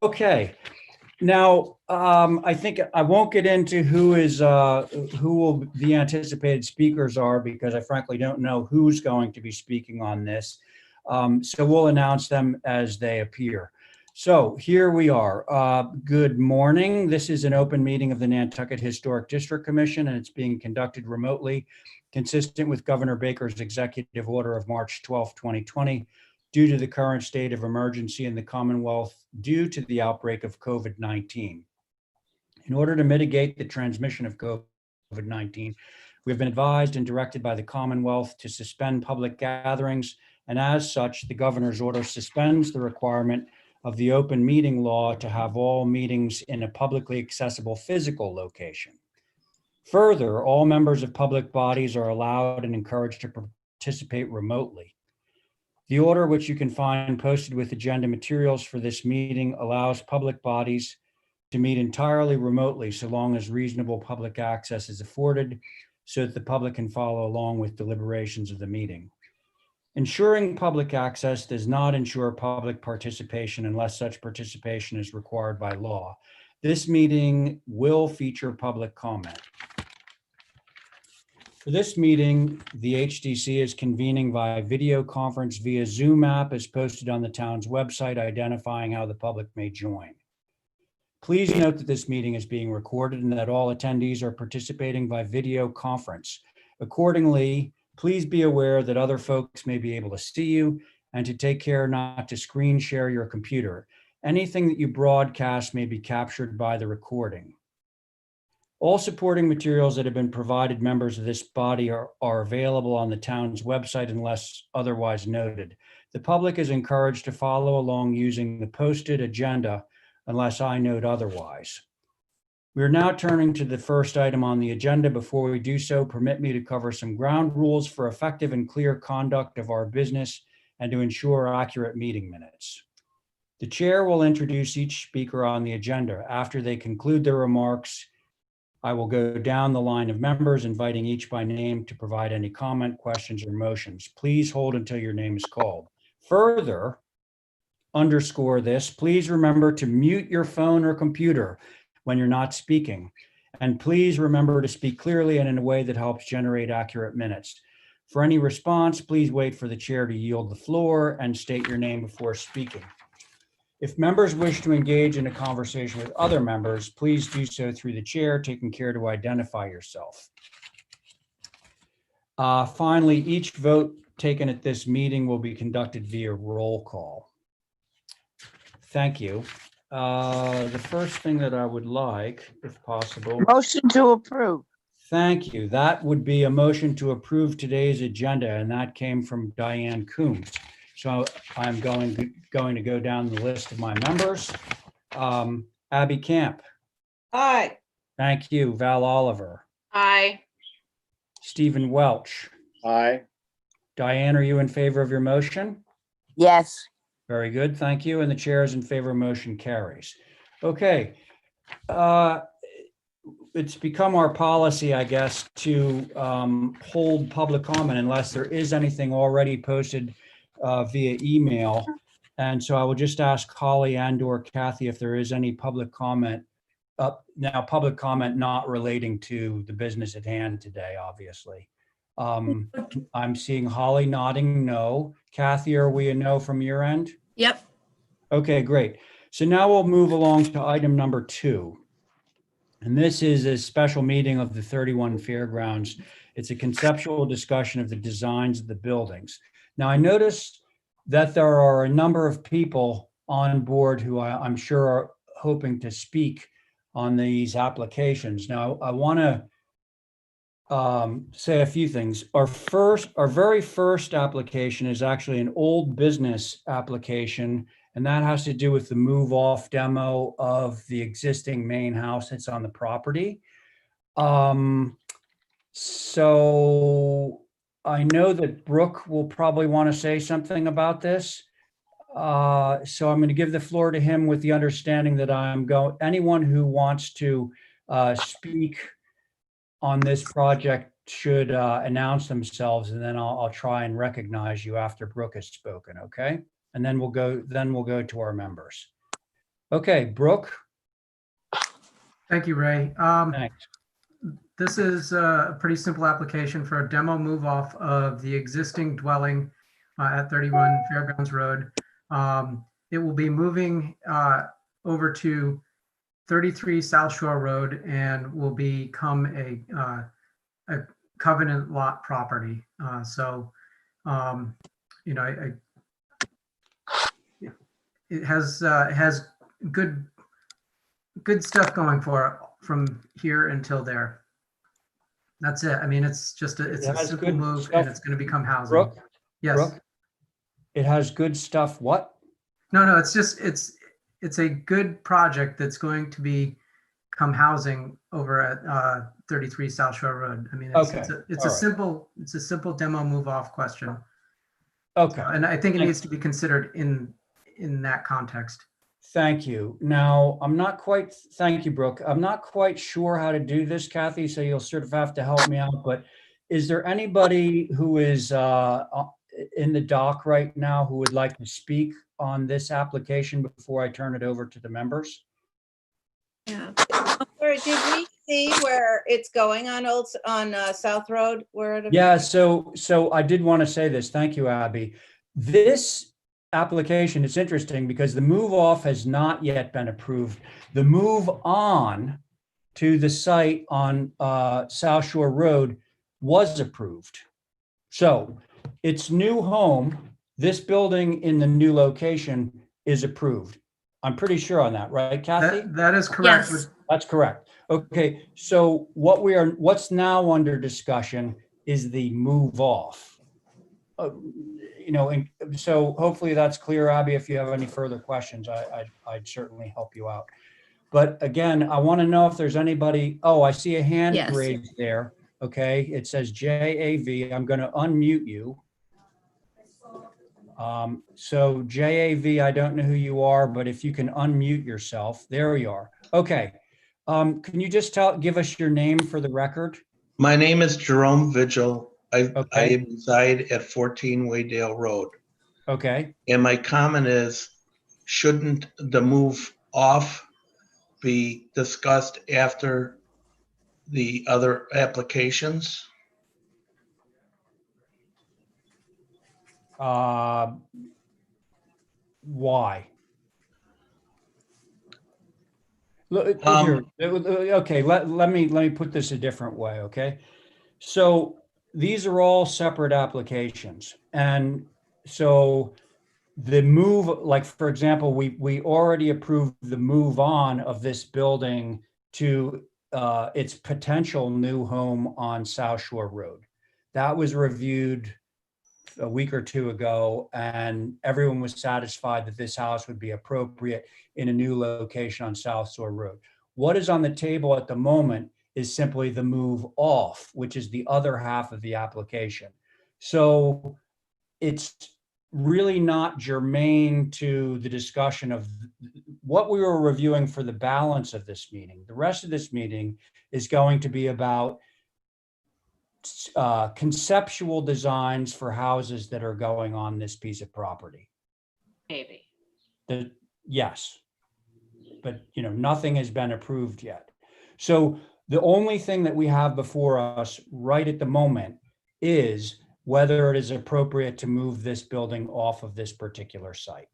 Okay. Now, I think I won't get into who will the anticipated speakers are, because I frankly don't know who's going to be speaking on this. So we'll announce them as they appear. So here we are. Good morning. This is an open meeting of the Nantucket Historic District Commission, and it's being conducted remotely, consistent with Governor Baker's executive order of March 12, 2020, due to the current state of emergency in the Commonwealth due to the outbreak of COVID-19. In order to mitigate the transmission of COVID-19, we've been advised and directed by the Commonwealth to suspend public gatherings, and as such, the governor's order suspends the requirement of the open meeting law to have all meetings in a publicly accessible physical location. Further, all members of public bodies are allowed and encouraged to participate remotely. The order, which you can find posted with agenda materials for this meeting, allows public bodies to meet entirely remotely so long as reasonable public access is afforded so that the public can follow along with deliberations of the meeting. Ensuring public access does not ensure public participation unless such participation is required by law. This meeting will feature public comment. For this meeting, the HDC is convening via video conference via Zoom app as posted on the town's website, identifying how the public may join. Please note that this meeting is being recorded and that all attendees are participating by video conference. Accordingly, please be aware that other folks may be able to see you and to take care not to screen share your computer. Anything that you broadcast may be captured by the recording. All supporting materials that have been provided members of this body are available on the town's website unless otherwise noted. The public is encouraged to follow along using the posted agenda unless I note otherwise. We are now turning to the first item on the agenda. Before we do so, permit me to cover some ground rules for effective and clear conduct of our business and to ensure accurate meeting minutes. The chair will introduce each speaker on the agenda. After they conclude their remarks, I will go down the line of members, inviting each by name to provide any comment, questions, or motions. Please hold until your name is called. Further, underscore this, please remember to mute your phone or computer when you're not speaking. And please remember to speak clearly and in a way that helps generate accurate minutes. For any response, please wait for the chair to yield the floor and state your name before speaking. If members wish to engage in a conversation with other members, please do so through the chair, taking care to identify yourself. Finally, each vote taken at this meeting will be conducted via roll call. Thank you. The first thing that I would like, if possible. Motion to approve. Thank you. That would be a motion to approve today's agenda, and that came from Diane Coombs. So I'm going to go down the list of my members. Abby Camp. Aye. Thank you. Val Oliver. Aye. Stephen Welch. Aye. Diane, are you in favor of your motion? Yes. Very good. Thank you. And the chair is in favor. Motion carries. Okay. It's become our policy, I guess, to hold public comment unless there is anything already posted via email. And so I will just ask Holly and/or Kathy if there is any public comment. Now, public comment not relating to the business at hand today, obviously. I'm seeing Holly nodding no. Kathy, are we a no from your end? Yep. Okay, great. So now we'll move along to item number 2. And this is a special meeting of the 31 Fairgrounds. It's a conceptual discussion of the designs of the buildings. Now, I noticed that there are a number of people on board who I'm sure are hoping to speak on these applications. Now, I want to say a few things. Our very first application is actually an old business application, and that has to do with the move off demo of the existing main house that's on the property. So I know that Brooke will probably want to say something about this. So I'm going to give the floor to him with the understanding that anyone who wants to speak on this project should announce themselves, and then I'll try and recognize you after Brooke has spoken, okay? And then we'll go to our members. Okay, Brooke, Thank you, Ray. thanks. This is a pretty simple application for a demo move off of the existing dwelling at 31 Fairgrounds Road. It will be moving over to 33 South Shore Road and will become a covenant lot property. You know, it has good stuff going for it from here until there. That's it. I mean, it's just it's It a has simple good move stuff. and it's going to become housing. Brooke, Yes. Brooke, it has good stuff. What? No, it's just it's a good project that's going to become housing over at 33 South Shore Road. I mean, Okay, it's all a right. simple demo move off question. Okay, And I think it Thank- needs to be considered in that context. thank you. Now, thank you, Brooke. I'm not quite sure how to do this, Kathy, so you'll sort of have to help me out, but is there anybody who is in the dock right now who would like to speak on this application before I turn it over to the members? Yeah. Or did we see where it's going on South Road? Yeah, so I did want to say this. Thank you, Abby. This application is interesting because the move off has not yet been approved. The move on to the site on South Shore Road was approved. So its new home, this building in the new location is approved. I'm pretty sure on that, right, Kathy? That is correct. Yes. That's correct. Okay, so what's now under discussion is the move off. And so hopefully that's clear, Abby. If you have any further questions, I'd certainly help you out. But again, I want to know if there's anybody. Oh, I see a hand Yes. raised there. Okay, it says JAV. I'm going to unmute you. So JAV, I don't know who you are, but if you can unmute yourself, there you are. Okay. Can you just give us your name for the record? My name is Jerome Vigil. I Okay. reside at 14 Waydale Road. Okay. And my comment is, shouldn't the move off be discussed after the other applications? Why? Look, here. Okay, let me put this a different way, okay? So these are all separate applications. And so the move, like for example, we already approved the move on of this building to its potential new home on South Shore Road. That was reviewed a week or two ago, and everyone was satisfied that this house would be appropriate in a new location on South Shore Road. What is on the table at the moment is simply the move off, which is the other half of the application. So it's really not germane to the discussion of what we were reviewing for the balance of this meeting. The rest of this meeting is going to be about conceptual designs for houses that are going on this piece of property. Maybe. Yes, but nothing has been approved yet. So the only thing that we have before us right at the moment is whether it is appropriate to move this building off of this particular site.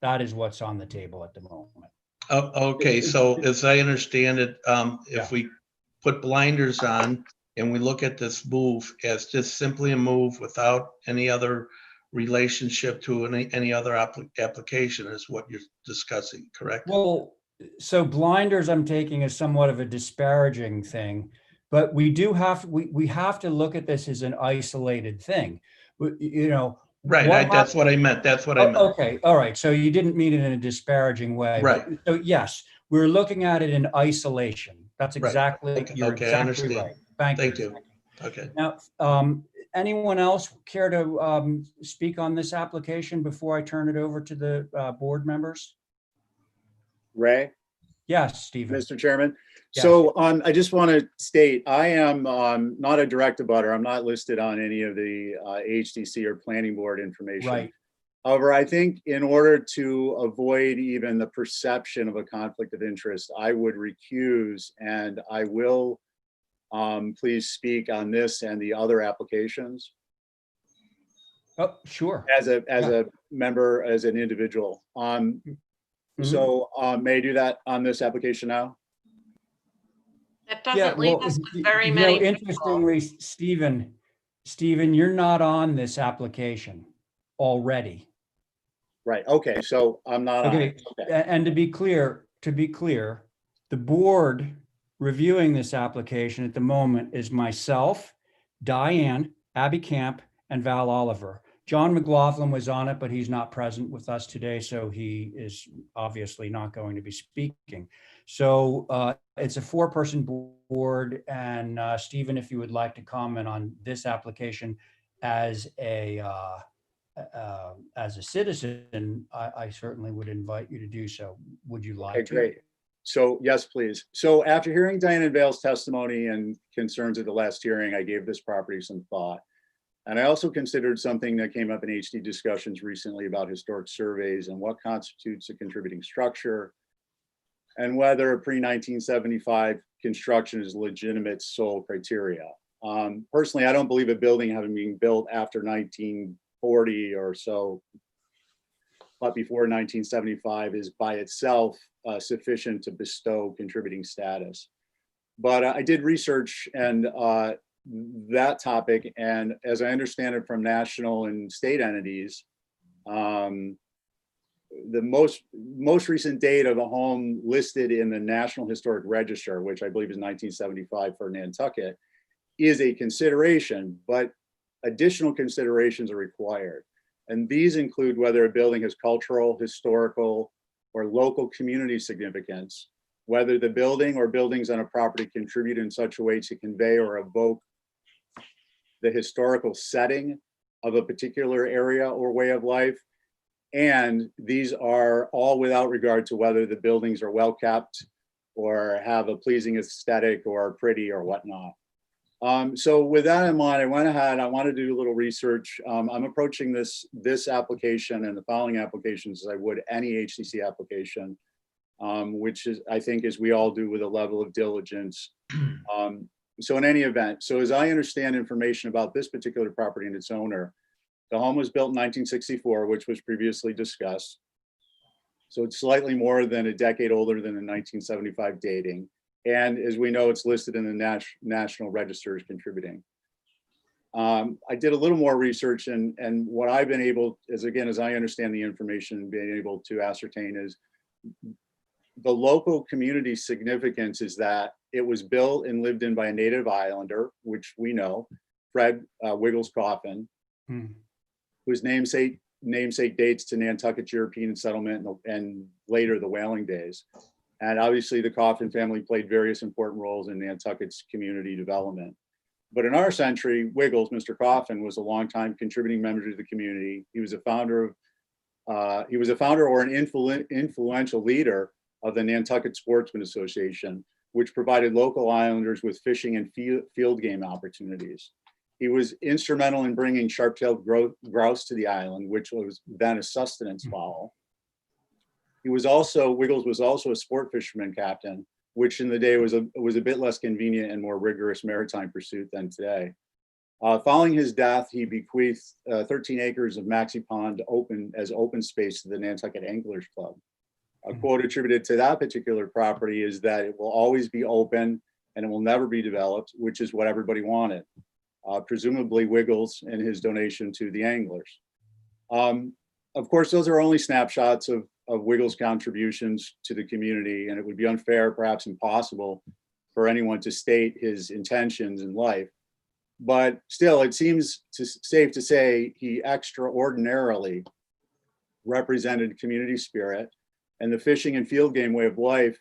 That is what's on the table at the moment. Okay, so as I understand it, if we put blinders on and we look at this move as just simply a move without any other relationship to any other application is what you're discussing, correct? Well, so blinders I'm taking as somewhat of a disparaging thing, but we have to look at this as an isolated thing. Right, that's what I meant. That's what I meant. Okay, all right. So you didn't mean it in a disparaging way. Right. But, so yes, we're looking at it in isolation. That's exactly, Okay, you're okay, I exactly understand. right. Thank you. Okay. Now, anyone else care to speak on this application before I turn it over to the board members? Ray, Yes, Stephen. Mr. Chairman. Yes. So I just want to state, I am not a direct abutter. I'm not listed on any of the HDC or planning board information. Right. However, I think in order to avoid even the perception of a conflict of interest, I would recuse, and I will please speak on this and the other applications Oh, sure. as a member, as an individual. So may I do that on this application now? That Yeah, doesn't leave well, us with very you many know, people. interestingly, Stephen, you're not on this application already. Right, okay, so I'm not on Okay, it. Okay, and to be clear, the board reviewing this application at the moment is myself, Diane, Abby Camp, and Val Oliver. John McLaughlin was on it, but he's not present with us today, so he is obviously not going to be speaking. So it's a four-person board, and Stephen, if you would like to comment on this application as a citizen, I certainly would invite you to do so. Would you like okay, to? great. So yes, please. So after hearing Diane and Vale's testimony and concerns at the last hearing, I gave this property some thought. And I also considered something that came up in HD discussions recently about historic surveys and what constitutes a contributing structure, and whether pre-1975 construction is legitimate sole criteria. Personally, I don't believe a building having been built after 1940 or so, but before 1975 is by itself sufficient to bestow contributing status. But I did research and that topic, and as I understand it from national and state entities, the most recent date of a home listed in the National Historic Register, which I believe is 1975 for Nantucket, is a consideration, but additional considerations are required. And these include whether a building has cultural, historical, or local community significance, whether the building or buildings on a property contribute in such a way to convey or evoke the historical setting of a particular area or way of life. And these are all without regard to whether the buildings are well kept or have a pleasing aesthetic or are pretty or whatnot. So with that in mind, I went ahead, I wanted to do a little research. I'm approaching this application and the following applications as I would any HCC application, which is, I think, as we all do, with a level of diligence. So in any event, so as I understand information about this particular property and its owner, the home was built in 1964, which was previously discussed. So it's slightly more than a decade older than the 1975 dating. And as we know, it's listed in the National Register as contributing. I did a little more research, and what I've been able, as I understand the information, being able to ascertain is the local community significance is that it was built and lived in by a native islander, which we know, Fred Wiggles Coffin, whose namesake dates to Nantucket's European settlement and later the whaling days. And obviously the Coffin family played various important roles in Nantucket's community development. But in our century, Wiggles, Mr. Coffin, was a longtime contributing member to the community. He was a founder or an influential leader of the Nantucket Sportsmen Association, which provided local islanders with fishing and field game opportunities. He was instrumental in bringing sharp-tailed grouse to the island, which was then a sustenance fowl. Wiggles was also a sport fisherman captain, which in the day was a bit less convenient and more rigorous maritime pursuit than today. Following his death, he bequeathed 13 acres of Maxi Pond as open space to the Nantucket Anglers Club. A quote attributed to that particular property is that it will always be open and it will never be developed, which is what everybody wanted. Presumably Wiggles and his donation to the anglers. Of course, those are only snapshots of Wiggles' contributions to the community, and it would be unfair, perhaps impossible, for anyone to state his intentions in life. But still, it seems safe to say he extraordinarily represented community spirit, and the fishing and field game way of life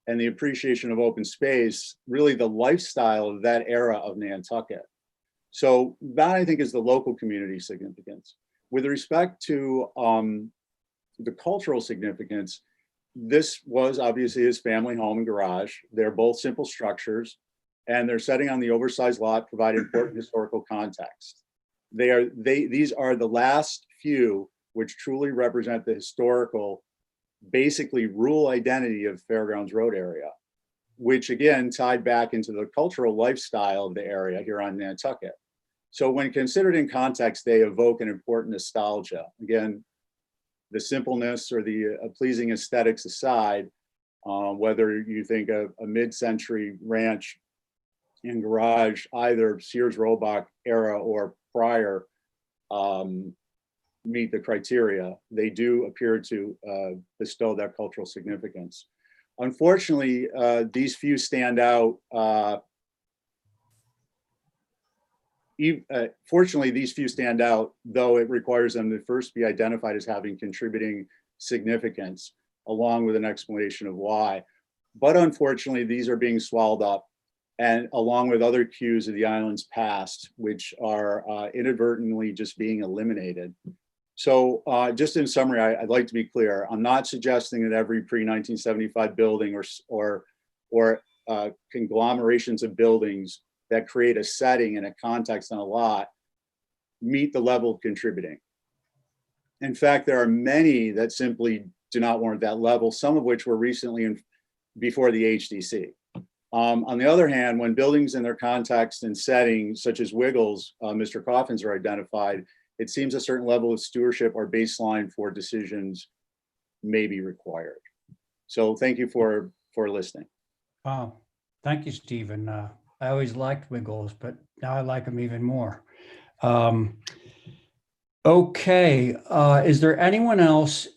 and the appreciation of open space, really the lifestyle of that era of Nantucket. So that, I think, is the local community significance. With respect to the cultural significance, this was obviously his family home and garage. They're both simple structures, and their setting on the oversized lot provide important historical context. These are the last few which truly represent the historical, basically rural identity of Fairgrounds Road area, which again tied back into the cultural lifestyle of the area here on Nantucket. So when considered in context, they evoke an important nostalgia. Again, the simpleness or the pleasing aesthetics aside, whether you think of a mid-century ranch and garage, either Sears Roebuck era or prior, meet the criteria, they do appear to bestow that cultural significance. Unfortunately, these few stand out. Fortunately, these few stand out, though it requires them to first be identified as having contributing significance, along with an explanation of why. But unfortunately, these are being swallowed up, and along with other cues of the island's past, which are inadvertently just being eliminated. So just in summary, I'd like to be clear. I'm not suggesting that every pre-1975 building or conglomerations of buildings that create a setting and a context on a lot meet the level of contributing. In fact, there are many that simply do not warrant that level, some of which were recently before the HDC. On the other hand, when buildings in their context and settings, such as Wiggles, Mr. Coffins, are identified, it seems a certain level of stewardship or baseline for decisions may be required. So thank you for listening. Wow. Thank you, Stephen. I always liked Wiggles, but now I like them even more. Okay. Is there anyone else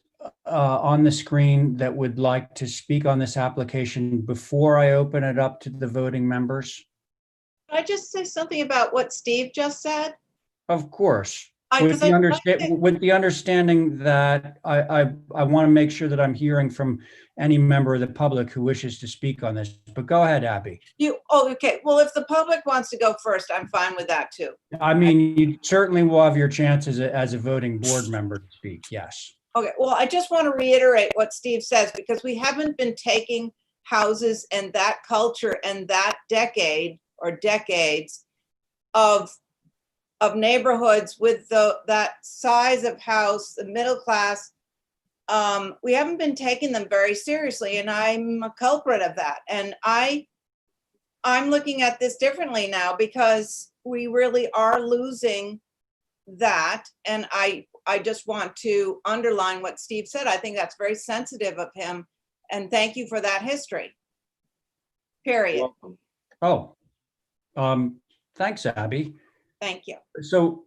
on the screen that would like to speak on this application before I open it up to the voting members? Can I just say something about what Steve just said? Of course. Because With the understanding that I want to make sure that I'm hearing from any member of the public who wishes to speak on this. But go ahead, Abby. okay. Well, if the public wants to go first, I'm fine with that too. I mean, you certainly will have your chance as a voting board member to speak. Yes. Okay. Well, I just want to reiterate what Steve says, because we haven't been taking houses and that culture and that decade or decades of neighborhoods with that size of house, the middle class. We haven't been taking them very seriously, and I'm a culprit of that. And I'm looking at this differently now, because we really are losing that. And I just want to underline what Steve said. I think that's very sensitive of him. And thank you for that history. Period. Welcome. Thanks, Abby. Thank you. So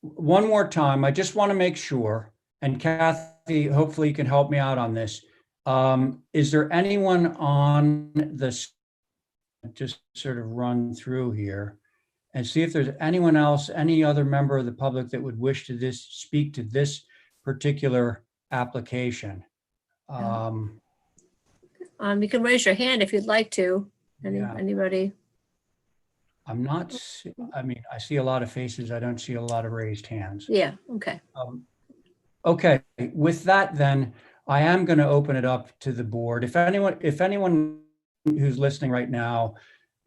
one more time, I just want to make sure, and Kathy, hopefully you can help me out on this. Is there anyone on this, just sort of run through here and see if there's anyone else, any other member of the public that would wish to speak to this particular application? You can raise your hand if you'd like to. Yeah. Anybody? I'm not, I mean, I see a lot of faces. I don't see a lot of raised hands. Yeah, okay. Okay, with that then, I am going to open it up to the board. If anyone who's listening right now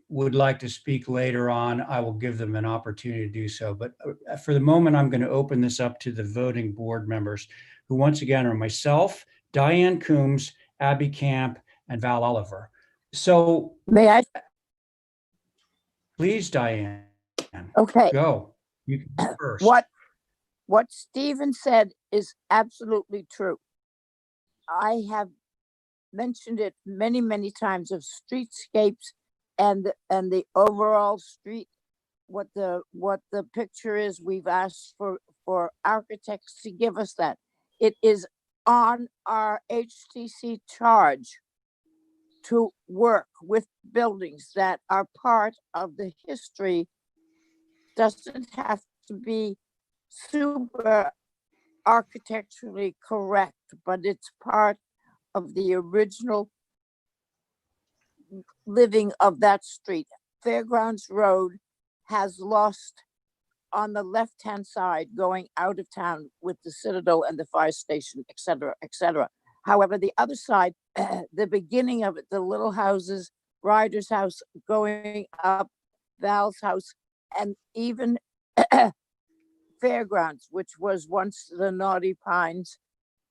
would like to speak later on, I will give them an opportunity to do so. But for the moment, I'm going to open this up to the voting board members, who once again are myself, Diane Coombs, Abby Camp, and Val Oliver. So May I? please, Diane, Okay. go. You can go first. What Stephen said is absolutely true. I have mentioned it many, many times of streetscapes and the overall street, what the picture is. We've asked for architects to give us that. It is on our HTC charge to work with buildings that are part of the history. Doesn't have to be super architecturally correct, but it's part of the original living of that street. Fairgrounds Road has lost on the left-hand side going out of town with the Citadel and the fire station, et cetera, et cetera. However, the other side, the beginning of it, the little houses, Ryder's house going up, Val's house, and even fairgrounds, which was once the Naughty Pines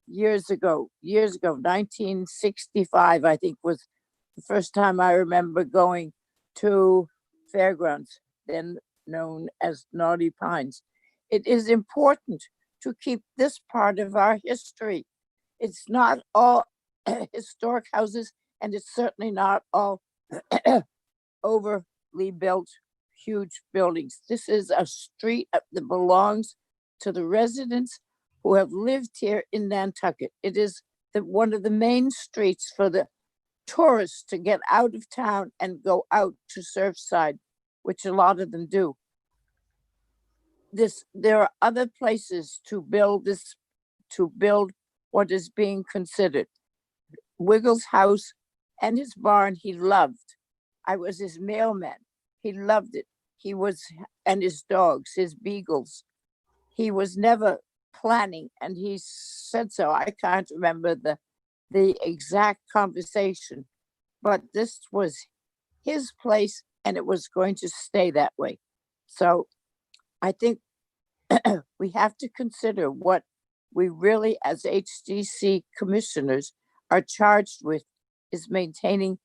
years ago, 1965, I think was the first time I remember going to fairgrounds, then known as Naughty Pines. It is important to keep this part of our history. It's not all historic houses, and it's certainly not all overly built, huge buildings. This is a street that belongs to the residents who have lived here in Nantucket. It is one of the main streets for the tourists to get out of town and go out to Surfside, which a lot of them do. There are other places to build what is being considered. Wiggles' house and his barn he loved. I was his mailman. He loved it. And his dogs, his beagles. He was never planning, and he said so. I can't remember the exact conversation, but this was his place and it was going to stay that way. So I think we have to consider what we really, as HDC commissioners, are charged with is maintaining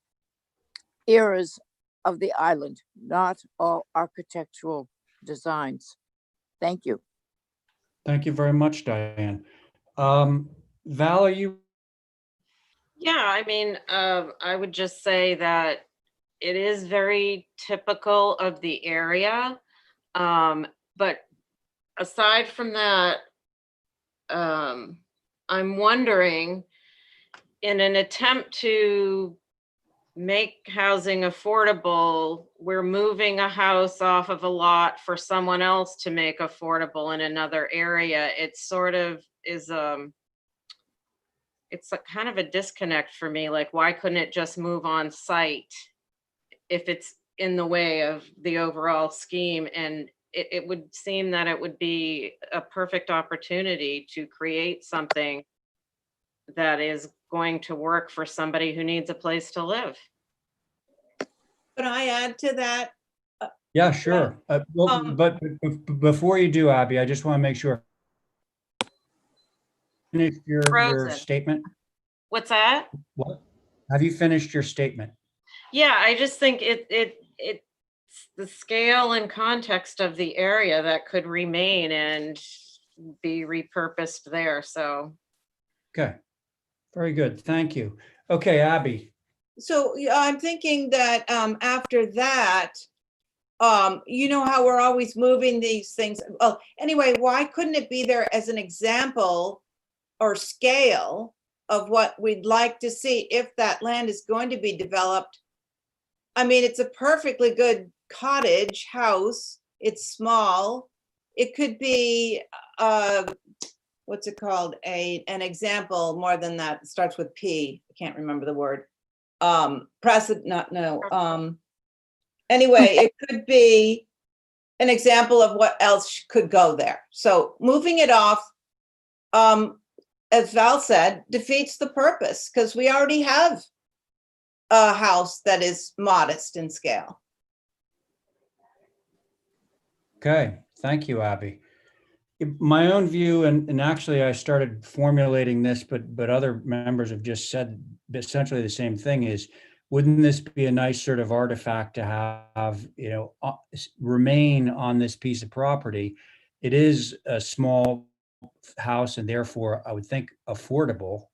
eras of the island, not all architectural designs. Thank you. Thank you very much, Diane. Val, are you? Yeah, I mean, I would just say that it is very typical of the area. But aside from that, I'm wondering, in an attempt to make housing affordable, we're moving a house off of a lot for someone else to make affordable in another area. It sort of is, it's a kind of a disconnect for me. Like, why couldn't it just move on site if it's in the way of the overall scheme? And it would seem that it would be a perfect opportunity to create something that is going to work for somebody who needs a place to live. Could I add to that? Yeah, sure. But before you do, Abby, I just want to make sure. Finished your Frozen. statement? What's that? What? Have you finished your statement? Yeah, I just think it's the scale and context of the area that could remain and be repurposed there. So. Okay. Very good. Thank you. Okay, Abby. So yeah, I'm thinking that after that, you know how we're always moving these things. Well, anyway, why couldn't it be there as an example or scale of what we'd like to see if that land is going to be developed? I mean, it's a perfectly good cottage house. It's small. It could be, what's it called? An example more than that. It starts with P. I can't remember the word. Anyway, it could be an example of what else could go there. So moving it off, as Val said, defeats the purpose because we already have a house that is modest in scale. Okay. Thank you, Abby. My own view, and actually I started formulating this, but other members have just said essentially the same thing, is wouldn't this be a nice sort of artifact to have, remain on this piece of property? It is a small house and therefore I would think affordable.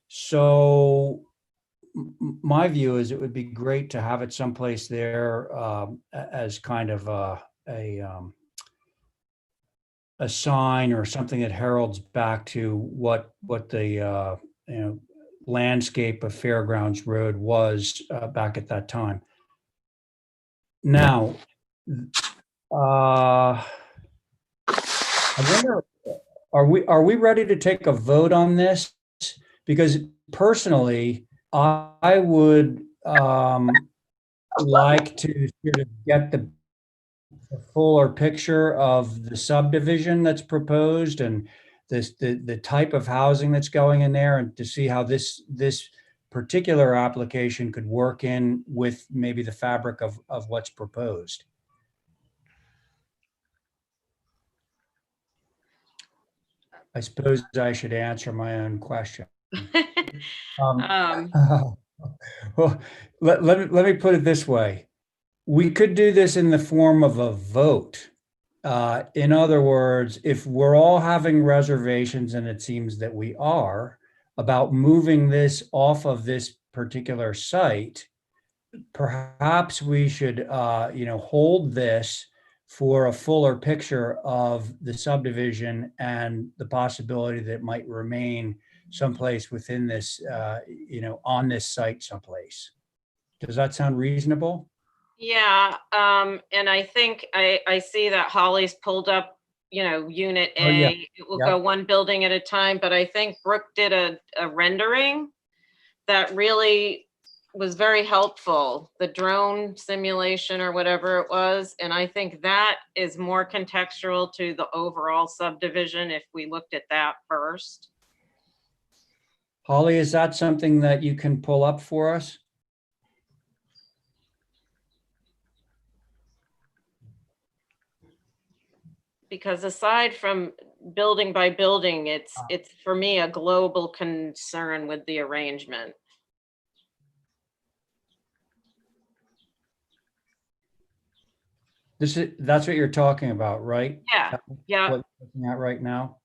So my view is it would be great to have it someplace there as kind of a sign or something that heralds back to what the landscape of Fairgrounds Road was back at that time. Now, I wonder, are we ready to take a vote on this? Because personally, I would like to sort of get the fuller picture of the subdivision that's proposed and the type of housing that's going in there, and to see how this particular application could work in with maybe the fabric of what's proposed. I suppose I should answer my own question. Um, Um, Well, let me put it this way. We could do this in the form of a vote. In other words, if we're all having reservations, and it seems that we are, about moving this off of this particular site, perhaps we should, hold this for a fuller picture of the subdivision and the possibility that it might remain someplace within this, on this site someplace. Does that sound reasonable? Yeah, and I think I see that Holly's pulled up, unit Oh, yeah. A. It will Yep. go one building at a time, but I think Brooke did a rendering that really was very helpful, the drone simulation or whatever it was. And I think that is more contextual to the overall subdivision if we looked at that first. Holly, is that something that you can pull up for us? Because aside from building by building, it's for me a global concern with the arrangement. That's what you're talking about, right? Yeah, yeah. What you're looking at right now?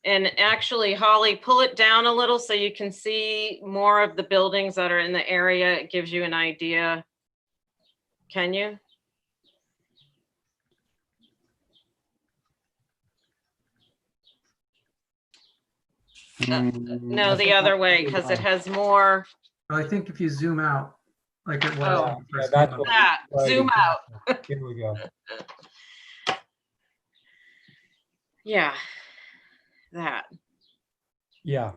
And actually, Holly, pull it down a little so you can see more of the buildings that are in the area. It gives you an idea. Can you? No, the other way, because it has more. Well, I think if you zoom out, like it was. Oh, when it Yeah, first that's came up. what- That, Right, zoom out. exactly. Here we go. Yeah, that. Yeah.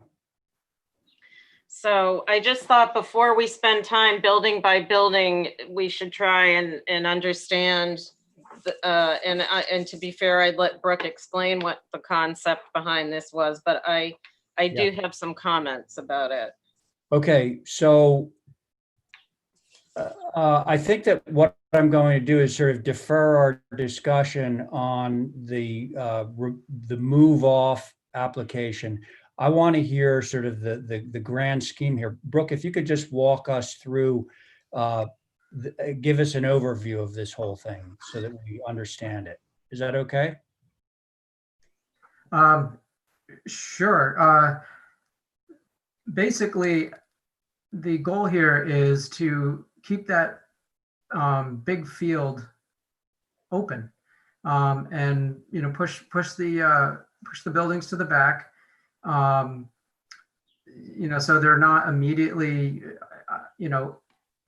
So I just thought before we spend time building by building, we should try and understand. And to be fair, I'd let Brooke explain what the concept behind this was, but I do have some comments about it. Okay, so I think that what I'm going to do is sort of defer our discussion on the move off application. I want to hear sort of the grand scheme here. Brooke, if you could just walk us through, give us an overview of this whole thing so that we understand it. Is that okay? Sure. Basically, the goal here is to keep that big field open, and push the buildings to the back, so they're not immediately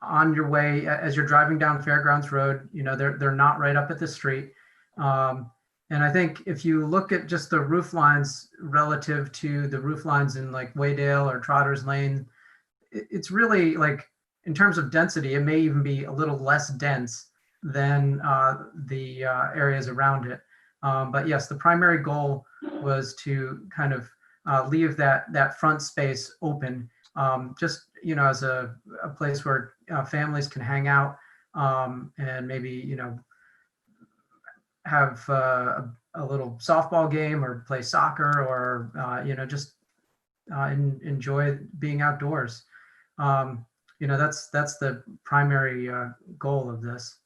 on your way as you're driving down Fairgrounds Road. They're not right up at the street. And I think if you look at just the roof lines relative to the roof lines in like Waydale or Trotter's Lane, it's really like, in terms of density, it may even be a little less dense than the areas around it. But yes, the primary goal was to kind of leave that front space open, just as a place where families can hang out, and maybe have a little softball game or play soccer, or just enjoy being outdoors. That's the primary goal of this.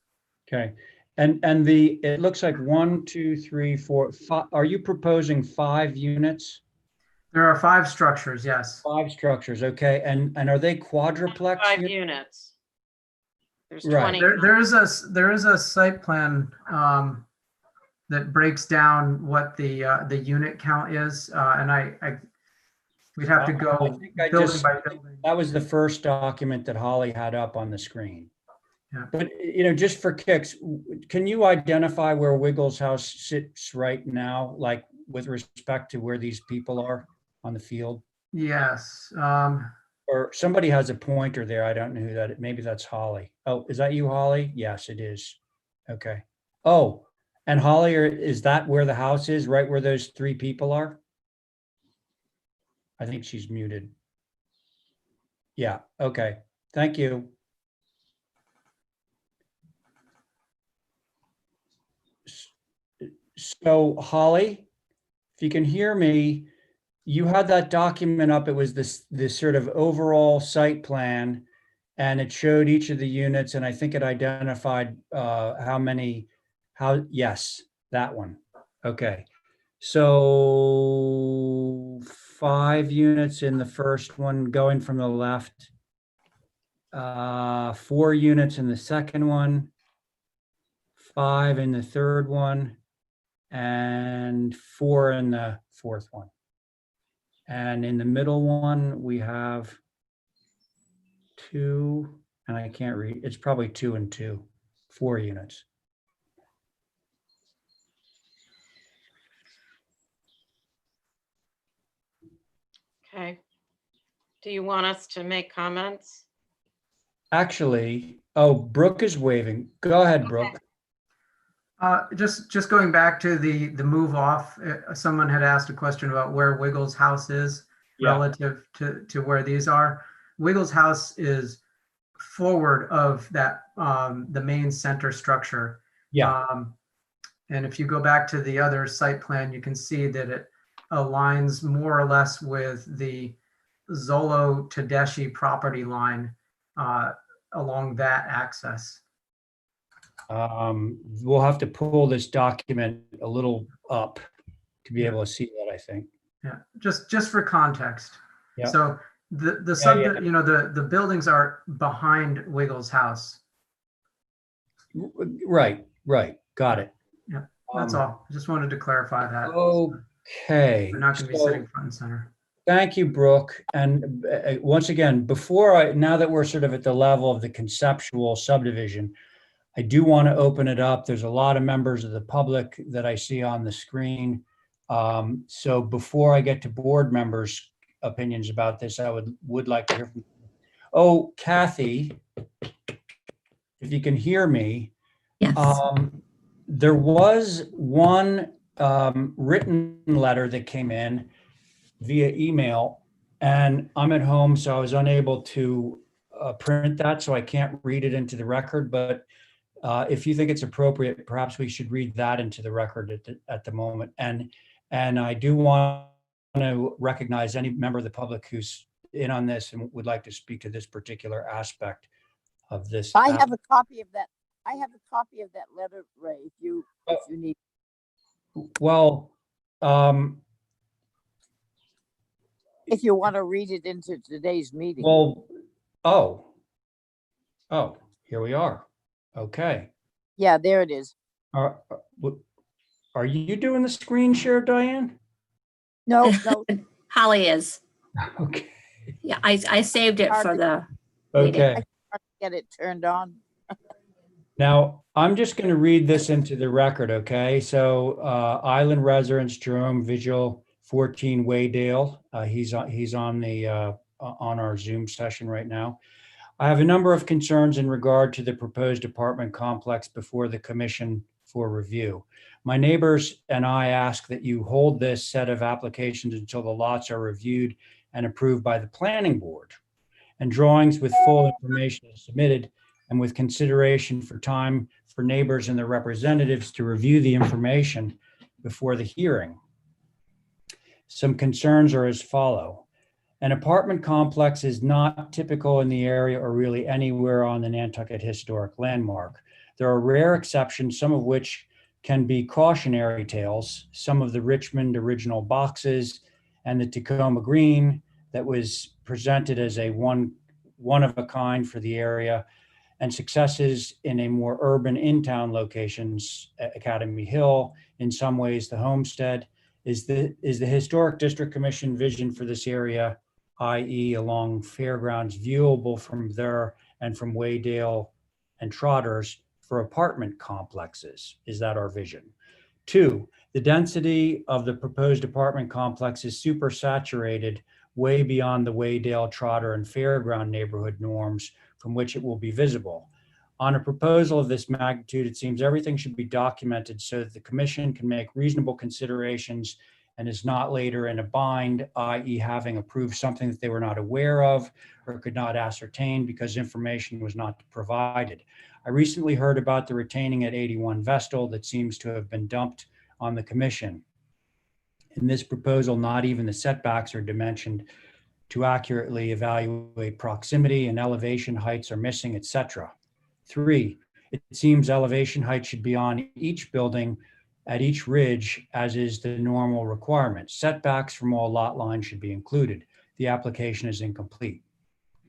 Okay. And it looks like 1, 2, 3, 4, 5. Are you proposing 5 units? There are 5 structures, yes. 5 structures, okay. And are they quadruplex? 5 units. There's Right. 20. There is a site plan that breaks down what the unit count is, and we'd have to I go think I building just- by building. That was the first document that Holly had up on the screen. Yeah. But, just for kicks, can you identify where Wiggles House sits right now, like with respect to where these people are on the field? Yes. Or somebody has a pointer there. I don't know who that is. Maybe that's Holly. Oh, is that you, Holly? Yes, it is. Okay. Oh, and Holly, is that where the house is, right where those 3 people are? I think she's muted. Yeah, okay. Thank you. So Holly, if you can hear me, you had that document up. It was this sort of overall site plan, and it showed each of the units, and I think it identified yes, that one. Okay. So 5 units in the first one going from the left, 4 units in the second one, 5 in the third one, and 4 in the fourth one. And in the middle one, we have 2, and I can't read, it's probably 2 and 2, 4 units. Okay. Do you want us to make comments? Actually, oh, Brooke is waving. Go ahead, Brooke. Just going back to the move off, someone had asked a question about where Wiggles' house is Yeah. relative to where these are. Wiggles' house is forward of that, the main center structure. Yeah. And if you go back to the other site plan, you can see that it aligns more or less with the Zolo Tedeschi property line along that axis. We'll have to pull this document a little up to be able to see that, I think. Yeah, just for context. Yeah. So the Yeah. you know, the buildings are behind Wiggles' house. Right. Got it. Yeah, that's all. I just wanted to clarify that. Okay. We're not going to be So sitting front and center. thank you, Brooke. And once again, now that we're sort of at the level of the conceptual subdivision, I do want to open it up. There's a lot of members of the public that I see on the screen. So before I get to board members' opinions about this, I would like to hear from. Oh, Kathy, if you can hear me. Yes. There was one written letter that came in via email, and I'm at home, so I was unable to print that, so I can't read it into the record. But if you think it's appropriate, perhaps we should read that into the record at the moment. And I do want to recognize any member of the public who's in on this and would like to speak to this particular aspect of this. I have a copy of that. I have a copy of that letter, Ray, if you need. Well, If you want to read it into today's meeting. well, here we are. Okay. Yeah, there it is. Are you doing the screen share, Diane? No, Holly is. Okay. Yeah, I saved it for the, Okay. get it turned on. Now, I'm just going to read this into the record, okay? So, Island residents, Jerome Vigil, 14 Waydale. He's on our Zoom session right now. I have a number of concerns in regard to the proposed apartment complex before the commission for review. My neighbors and I ask that you hold this set of applications until the lots are reviewed and approved by the planning board, and drawings with full information is submitted, and with consideration for time for neighbors and their representatives to review the information before the hearing. Some concerns are as follow. An apartment complex is not typical in the area or really anywhere on the Nantucket Historic Landmark. There are rare exceptions, some of which can be cautionary tales. Some of the Richmond original boxes and the Tacoma Green that was presented as a one of a kind for the area, and successes in a more urban in-town locations, Academy Hill, in some ways the Homestead. Is the Historic District Commission vision for this area, i.e. along Fairgrounds, viewable from there and from Waydale and Trotters for apartment complexes? Is that our vision? 2, the density of the proposed apartment complex is super saturated way beyond the Waydale, Trotter, and Fairground neighborhood norms from which it will be visible. On a proposal of this magnitude, it seems everything should be documented so that the commission can make reasonable considerations and is not later in a bind, i.e. having approved something that they were not aware of or could not ascertain because information was not provided. I recently heard about the retaining at 81 Vestal that seems to have been dumped on the commission. In this proposal, not even the setbacks are dimensioned to accurately evaluate proximity, and elevation heights are missing, etc. 3, it seems elevation height should be on each building at each ridge, as is the normal requirement. Setbacks from all lot lines should be included. The application is incomplete.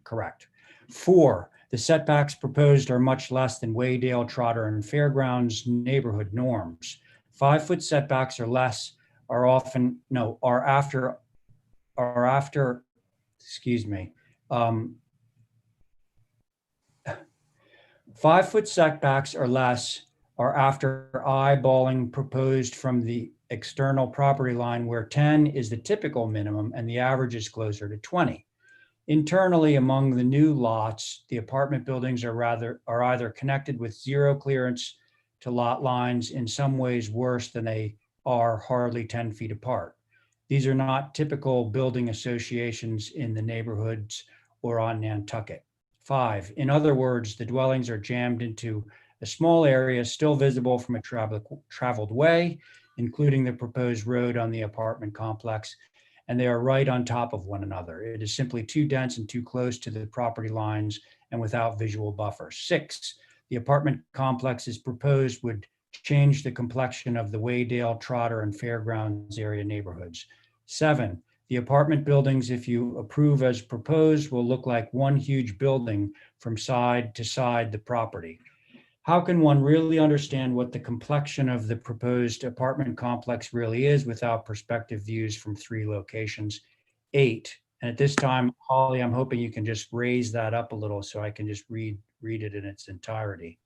Correct. 4, the setbacks proposed are much less than Waydale, Trotter, and Fairgrounds neighborhood norms. 5-foot setbacks or less are often, no, are after, excuse me, 5-foot setbacks or less are after eyeballing proposed from the external property line, where 10 is the typical minimum and the average is closer to 20. Internally, among the new lots, the apartment buildings are either connected with zero clearance to lot lines, in some ways worse than they are hardly 10 feet apart. These are not typical building associations in the neighborhoods or on Nantucket. 5, in other words, the dwellings are jammed into a small area still visible from a traveled way, including the proposed road on the apartment complex, and they are right on top of one another. It is simply too dense and too close to the property lines and without visual buffer. 6, the apartment complex as proposed would change the complexion of the Waydale, Trotter, and Fairgrounds area neighborhoods. 7, the apartment buildings, if you approve as proposed, will look like one huge building from side to side the property. How can one really understand what the complexion of the proposed apartment complex really is without perspective views from 3 locations? 8, and at this time, Holly, I'm hoping you can just raise that up a little so I can just read it in its entirety.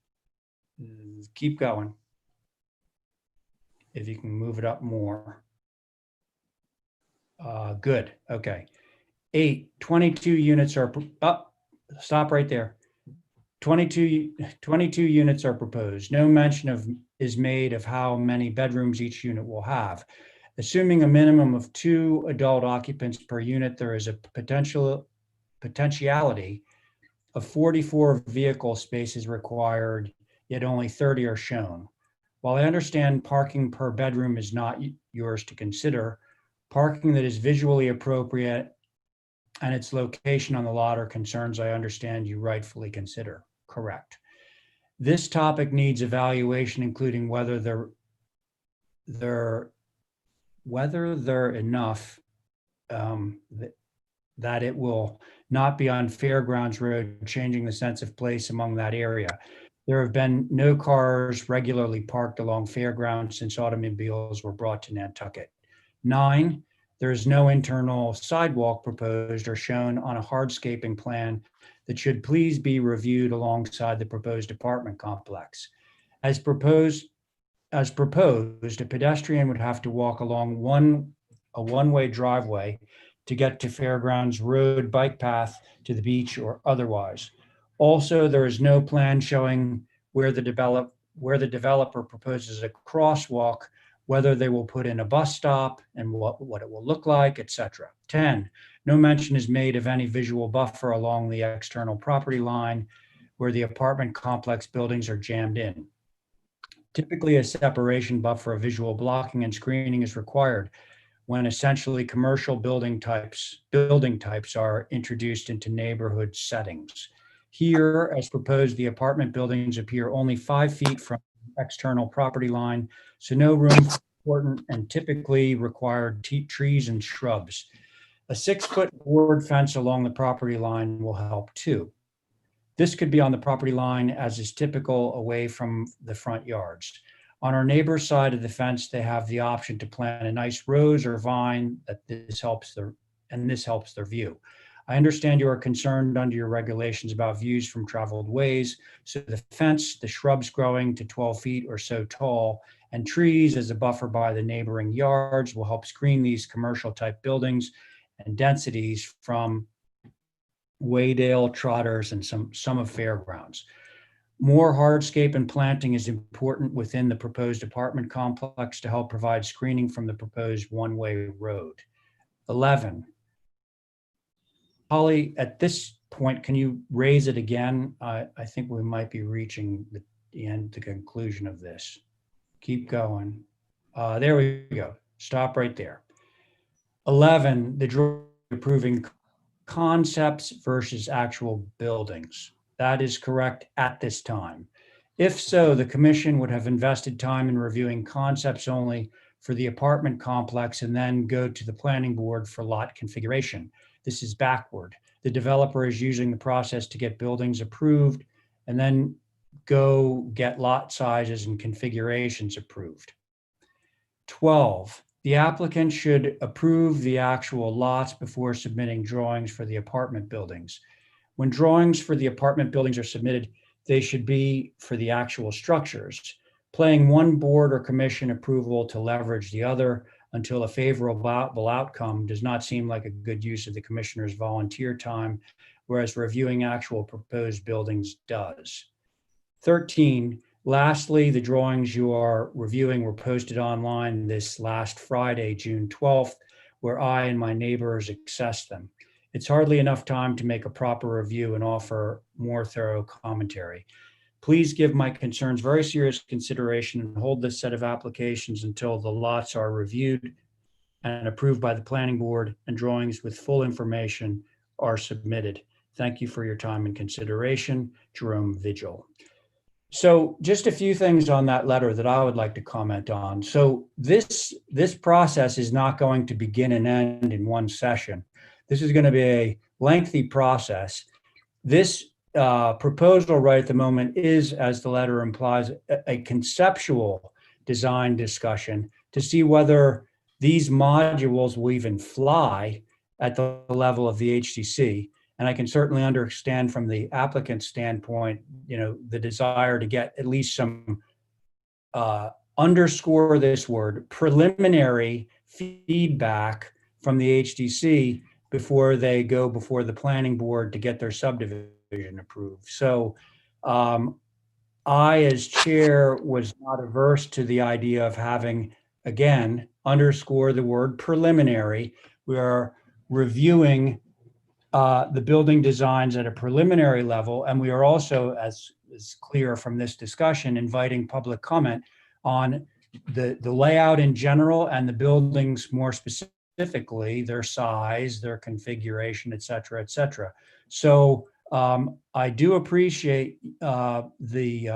Keep going. If you can move it up more. Good, okay. 8, 22 units are, stop right there. 22 units are proposed. No mention is made of how many bedrooms each unit will have. Assuming a minimum of 2 adult occupants per unit, there is a potentiality of 44 vehicle spaces required, yet only 30 are shown. While I understand parking per bedroom is not yours to consider, parking that is visually appropriate and its location on the lot are concerns I understand you rightfully consider. Correct. This topic needs evaluation, including whether they're enough that it will not be on Fairgrounds Road, changing the sense of place among that area. There have been no cars regularly parked along Fairgrounds since automobiles were brought to Nantucket. 9, there is no internal sidewalk proposed or shown on a hardscaping plan that should please be reviewed alongside the proposed apartment complex. As proposed, a pedestrian would have to walk along a one-way driveway to get to Fairgrounds Road, bike path to the beach, or otherwise. Also, there is no plan showing where the developer proposes a crosswalk, whether they will put in a bus stop and what it will look like, etc. 10, no mention is made of any visual buffer along the external property line where the apartment complex buildings are jammed in. Typically, a separation buffer of visual blocking and screening is required when essentially commercial building types are introduced into neighborhood settings. Here, as proposed, the apartment buildings appear only 5 feet from the external property line, so no room for important and typically required trees and shrubs. A 6-foot board fence along the property line will help too. This could be on the property line, as is typical, away from the front yards. On our neighbor's side of the fence, they have the option to plant a nice rose or vine this helps their view. I understand you are concerned under your regulations about views from traveled ways, so the fence, the shrubs growing to 12 feet or so tall, and trees as a buffer by the neighboring yards will help screen these commercial type buildings and densities from Waydale, Trotters, and some of Fairgrounds. More hardscape and planting is important within the proposed apartment complex to help provide screening from the proposed one-way road. 11. Holly, at this point, can you raise it again? I think we might be reaching the conclusion of this. Keep going. There we go. Stop right there. 11, the drawing approving concepts versus actual buildings. That is correct at this time. If so, the commission would have invested time in reviewing concepts only for the apartment complex and then go to the planning board for lot configuration. This is backward. The developer is using the process to get buildings approved and then go get lot sizes and configurations approved. 12, the applicant should approve the actual lots before submitting drawings for the apartment buildings. When drawings for the apartment buildings are submitted, they should be for the actual structures. Playing one board or commission approval to leverage the other until a favorable outcome does not seem like a good use of the commissioner's volunteer time, whereas reviewing actual proposed buildings does. 13, lastly, the drawings you are reviewing were posted online this last Friday, June 12th, where I and my neighbors accessed them. It's hardly enough time to make a proper review and offer more thorough commentary. Please give my concerns very serious consideration and hold this set of applications until the lots are reviewed and approved by the planning board and drawings with full information are submitted. Thank you for your time and consideration. Jerome Vigil. So just a few things on that letter that I would like to comment on. So this process is not going to begin and end in one session. This is going to be a lengthy process. This proposal right at the moment is, as the letter implies, a conceptual design discussion to see whether these modules will even fly at the level of the HDC. And I can certainly understand from the applicant's standpoint, the desire to get at least some, underscore this word, preliminary feedback from the HDC before they go before the planning board to get their subdivision approved. So I, as chair, was not averse to the idea of having, again, underscore the word preliminary. We are reviewing the building designs at a preliminary level, and we are also, as is clear from this discussion, inviting public comment on the layout in general and the buildings more specifically, their size, their configuration, et cetera, et cetera. So I do appreciate the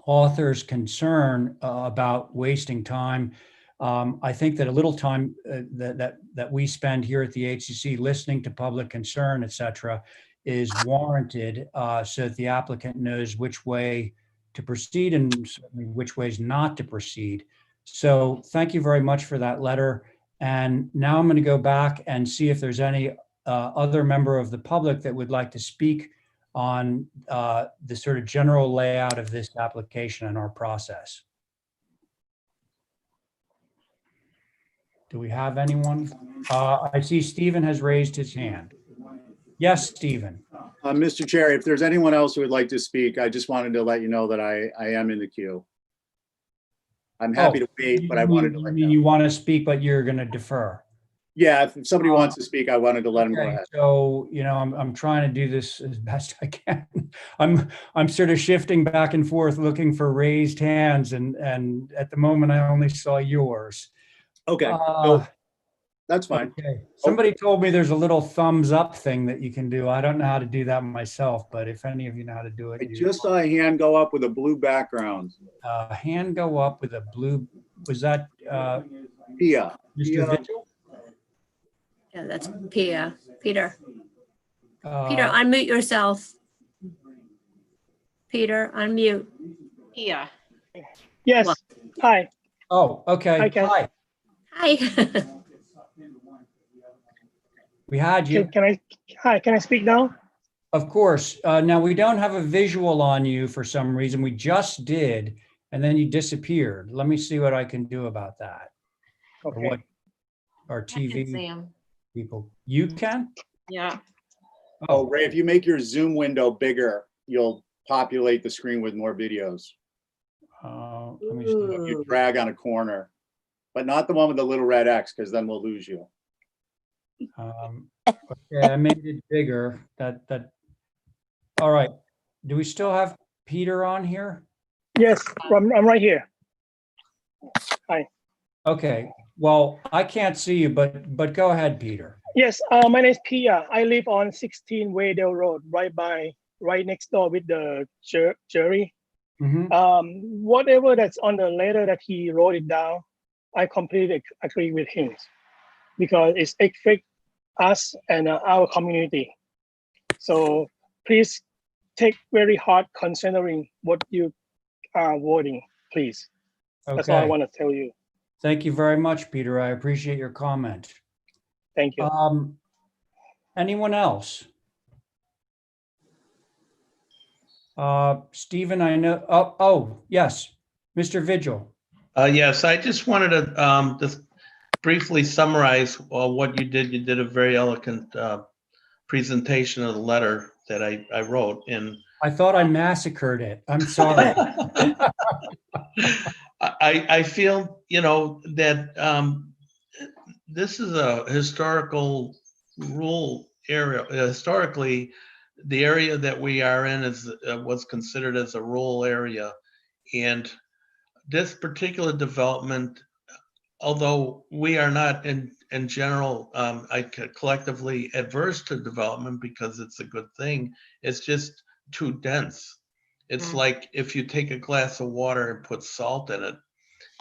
author's concern about wasting time. I think that a little time that we spend here at the HCC listening to public concern, et cetera, is warranted so that the applicant knows which way to proceed and certainly which ways not to proceed. So thank you very much for that letter. And now I'm going to go back and see if there's any other member of the public that would like to speak on the sort of general layout of this application and our process. Do we have anyone? I see Stephen has raised his hand. Yes, Stephen. Mr. Chair, if there's anyone else who would like to speak, I just wanted to let you know that I am in the queue. I'm happy to wait, but I wanted to let you know. You want to speak, but you're going to defer. Yeah, if somebody wants to speak, I wanted to let them go Okay, ahead. so, I'm trying to do this as best I can. I'm sort of shifting back and forth looking for raised hands, and at the moment I only saw yours. Okay, so that's fine. Okay. Somebody told me there's a little thumbs up thing that you can do. I don't know how to do that myself, but if any of you know how to do it. I just saw a hand go up with a blue background. Hand go up with a blue, was that Pia. Mr. Vigil? Yeah, that's Pia. Peter. Uh, Peter, unmute yourself. Peter, unmute. Yeah. Yes, hi. Oh, okay. Hi, Ken. Hi. Hi. We had you. Can I speak now? Of course. Now, we don't have a visual on you for some reason. We just did, and then you disappeared. Let me see what I can do about that. Or Okay. what our I can see TV 'em. people. You can? Yeah. Oh, Ray, if you make your Zoom window bigger, you'll populate the screen with more videos. Let me see. If you drag on a corner, but not the one with the little red X, because then we'll lose you. Okay, I made it bigger. All right. Do we still have Peter on here? Yes, I'm right here. Okay, Well, I can't see you, but go ahead, Peter. Yes, my name is Pia. I live on 16 Waydale Road, right next door with the jury. Mhm. Whatever that's on the letter that he wrote it down, I completely agree with him because it's affect us and our community. So please take very hard considering what you are voting, please. That's all I Okay. want to tell you. Thank you very much, Peter. I appreciate your comment. Thank you. Anyone else? Stephen, I know, oh, yes, Mr. Vigil. Yes, I just wanted to just briefly summarize what you did. You did a very eloquent presentation of the letter that I wrote, and I thought I massacred it. I'm sorry. I feel, that this is a historical rural area. Historically, the area that we are in was considered as a rural area, and this particular development, although we are not in general, collectively adverse to development because it's a good thing, it's just too dense. It's like if you take a glass of water and put salt in it,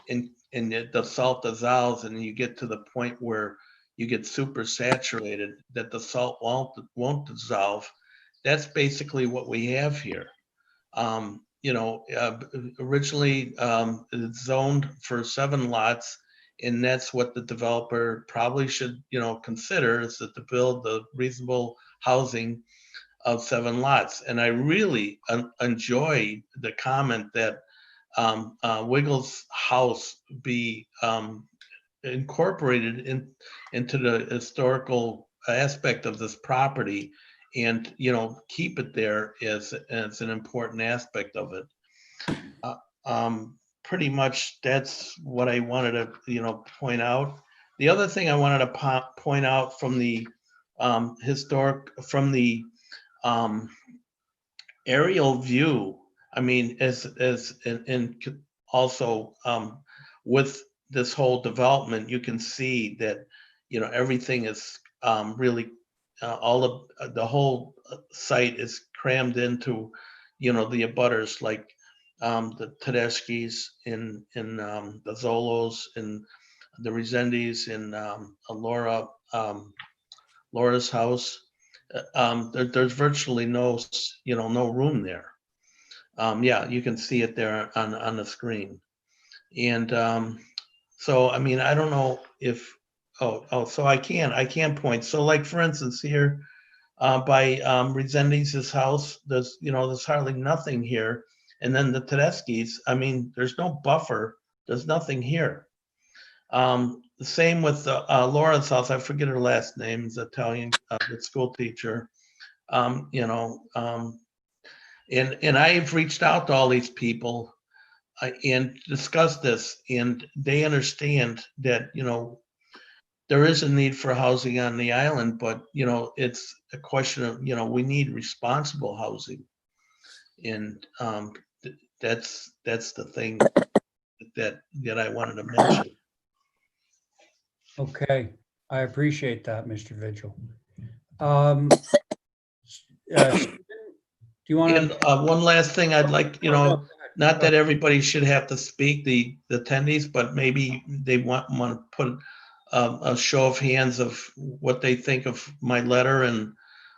and the salt dissolves, and you get to the point where you get super saturated, that the salt won't dissolve. That's basically what we have here. Originally it's zoned for 7 lots, and that's what the developer probably should, consider, is that to build the reasonable housing of 7 lots. And I really enjoy the comment that Wiggles house be incorporated into the historical aspect of this property, and keep it there as an important aspect of it. Pretty much that's what I wanted to point out. The other thing I wanted to point out from the aerial view, I mean, and also with this whole development, you can see that everything is really all of the whole site is crammed into the abutters, like the Tedeschi's in the Zolos, and the Resendis in Laura's house. There's virtually no room there. Yeah, you can see it there on the screen. And so, I mean, I don't know if, so I can point. So like, for instance, here by Resendi's house, there's hardly nothing here. And then the Tedeschi's, I mean, there's no buffer. There's nothing here. The same with Laura's house. I forget her last name. Is Italian, the school teacher. And I've reached out to all these people and discussed this, and they understand that there is a need for housing on the island, but it's a question of we need responsible housing, and that's the thing that I wanted to mention. Okay, I appreciate that, Mr. Vigil. Stephen, do you want And to? one last thing, I'd like, not that everybody should have to speak, the attendees, but maybe they want to put a show of hands of what they think of my letter and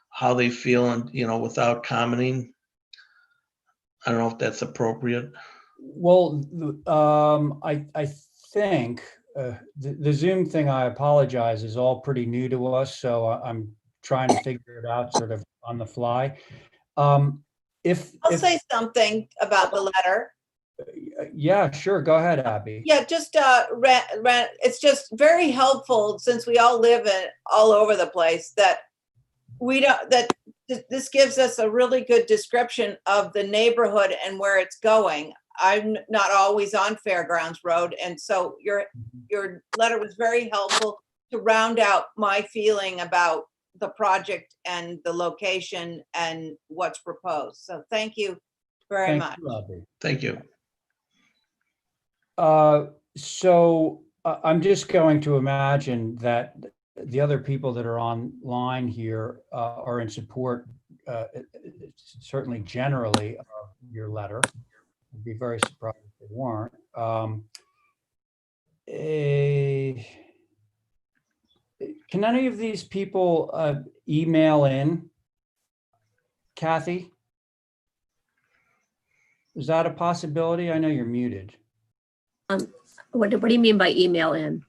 how they feel, and without commenting. I don't know if that's appropriate. Well, I think the Zoom thing, I apologize, is all pretty new to us, so I'm trying to figure it out sort of on the fly. If I'll say something about the letter. Yeah, sure. Go ahead, Abby. Yeah, just it's just very helpful, since we all live all over the place, that this gives us a really good description of the neighborhood and where it's going. I'm not always on Fairgrounds Road, and so your letter was very helpful to round out my feeling about the project and the location and what's proposed. So thank you very much. You, Abby. Thank you. So I'm just going to imagine that the other people that are online here are in support, certainly generally, of your letter. I'd be very surprised if they weren't. Can any of these people email in? Kathy? Is that a possibility? I know you're muted. What do you mean by email in?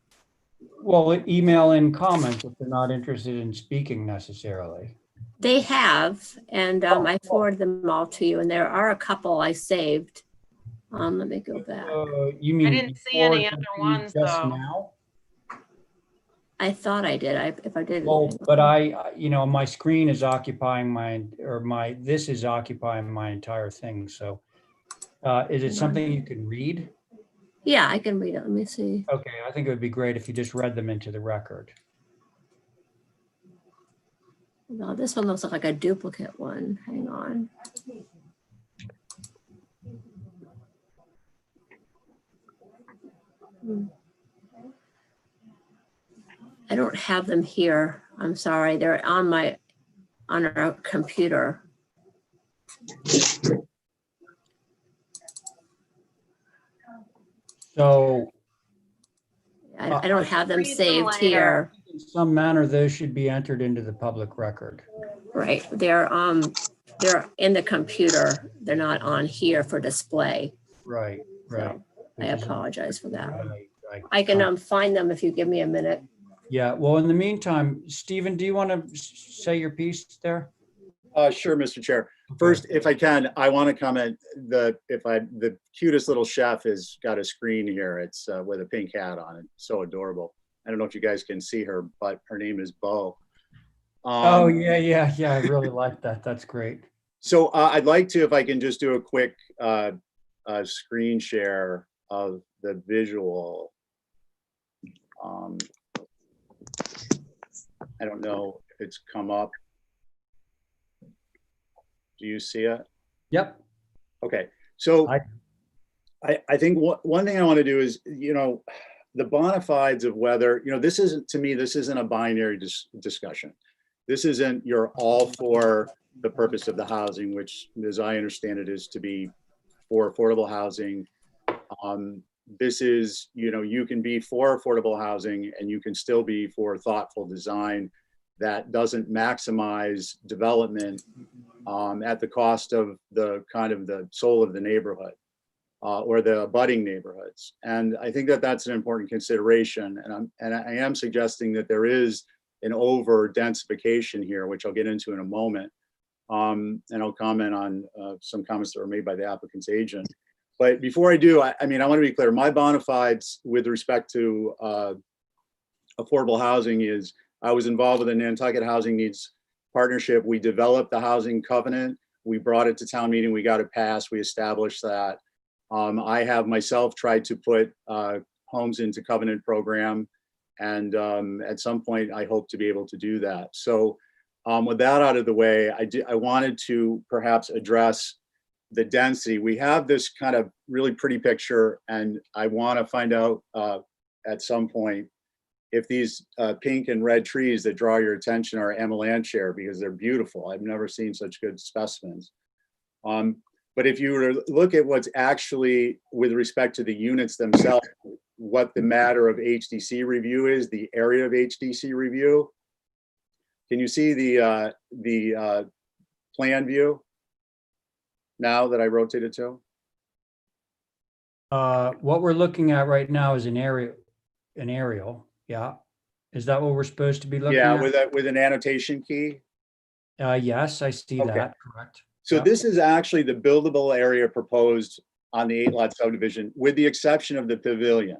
Well, email in comments if they're not interested in speaking necessarily. They have, and I forwarded them all to you, and there are a couple I saved. Let me go back. You mean I didn't see any other ones just though. now? I thought I did. If I didn't. Well, but my screen is occupying this is occupying my entire thing. So is it something you can read? Yeah, I can read it. Let me see. Okay, I think it would be great if you just read them into the record. No, this one looks like a duplicate one. Hang on. I don't have them here. I'm sorry. They're on our computer. So I don't have them Read them saved later. here. in some manner, those should be entered into the public record. Right. They're in the computer. They're not on here for display. Right, right. So I apologize for that. Right. I can find them if you give me a minute. Yeah, well, in the meantime, Stephen, do you want to say your piece there? Sure, Mr. Chair. First, if I can, I want to comment the cutest little chef has got a screen here. It's with a pink hat on it. So adorable. I don't know if you guys can see her, but her name is Bo. Oh, yeah. I really like that. That's great. So I'd like to, if I can just do a quick screen share of the visual. I don't know if it's come up. Do you see it? Yep. Okay. So I think one thing I want to do is, the bona fides of whether, this isn't, to me, this isn't a binary discussion. This isn't you're all for the purpose of the housing, which, as I understand it, is to be for affordable housing. This is, you can be for affordable housing and you can still be for thoughtful design that doesn't maximize development at the cost of the kind of the soul of the neighborhood or the abutting neighborhoods. And I think that that's an important consideration. And I am suggesting that there is an over densification here, which I'll get into in a moment. And I'll comment on some comments that were made by the applicant's agent. But before I do, I want to be clear, my bona fides with respect to affordable housing is I was involved with the Nantucket Housing Needs Partnership. We developed the housing covenant. We brought it to town meeting. We got it passed. We established that. I have myself tried to put homes into covenant program. And at some point, I hope to be able to do that. So with that out of the way, I wanted to perhaps address the density. We have this kind of really pretty picture, and I want to find out at some point if these pink and red trees that draw your attention are Amelanchier, because they're beautiful. I've never seen such good specimens. But if you were to look at what's actually, with respect to the units themselves, what the matter of HDC review is, the area of HDC review. Can you see the plan view now that I rotated to? What we're looking at right now is an aerial. Yeah. Is that what we're supposed to be looking at? Yeah, with an annotation key. Yes, I see that. Correct. So Yep. This is actually the buildable area proposed on the 8-lot subdivision, with the exception of the pavilion.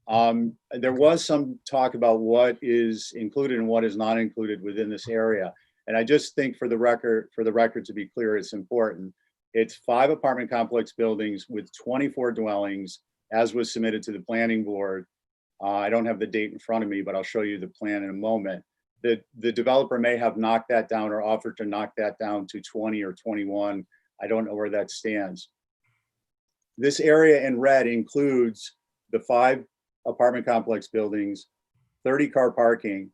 There was some talk about what is included and what is not included within this area. And I just think for the record to be clear, it's important. It's 5 apartment complex buildings with 24 dwellings, as was submitted to the planning board. I don't have the date in front of me, but I'll show you the plan in a moment. The developer may have knocked that down or offered to knock that down to 20 or 21. I don't know where that stands. This area in red includes the 5 apartment complex buildings, 30 car parking,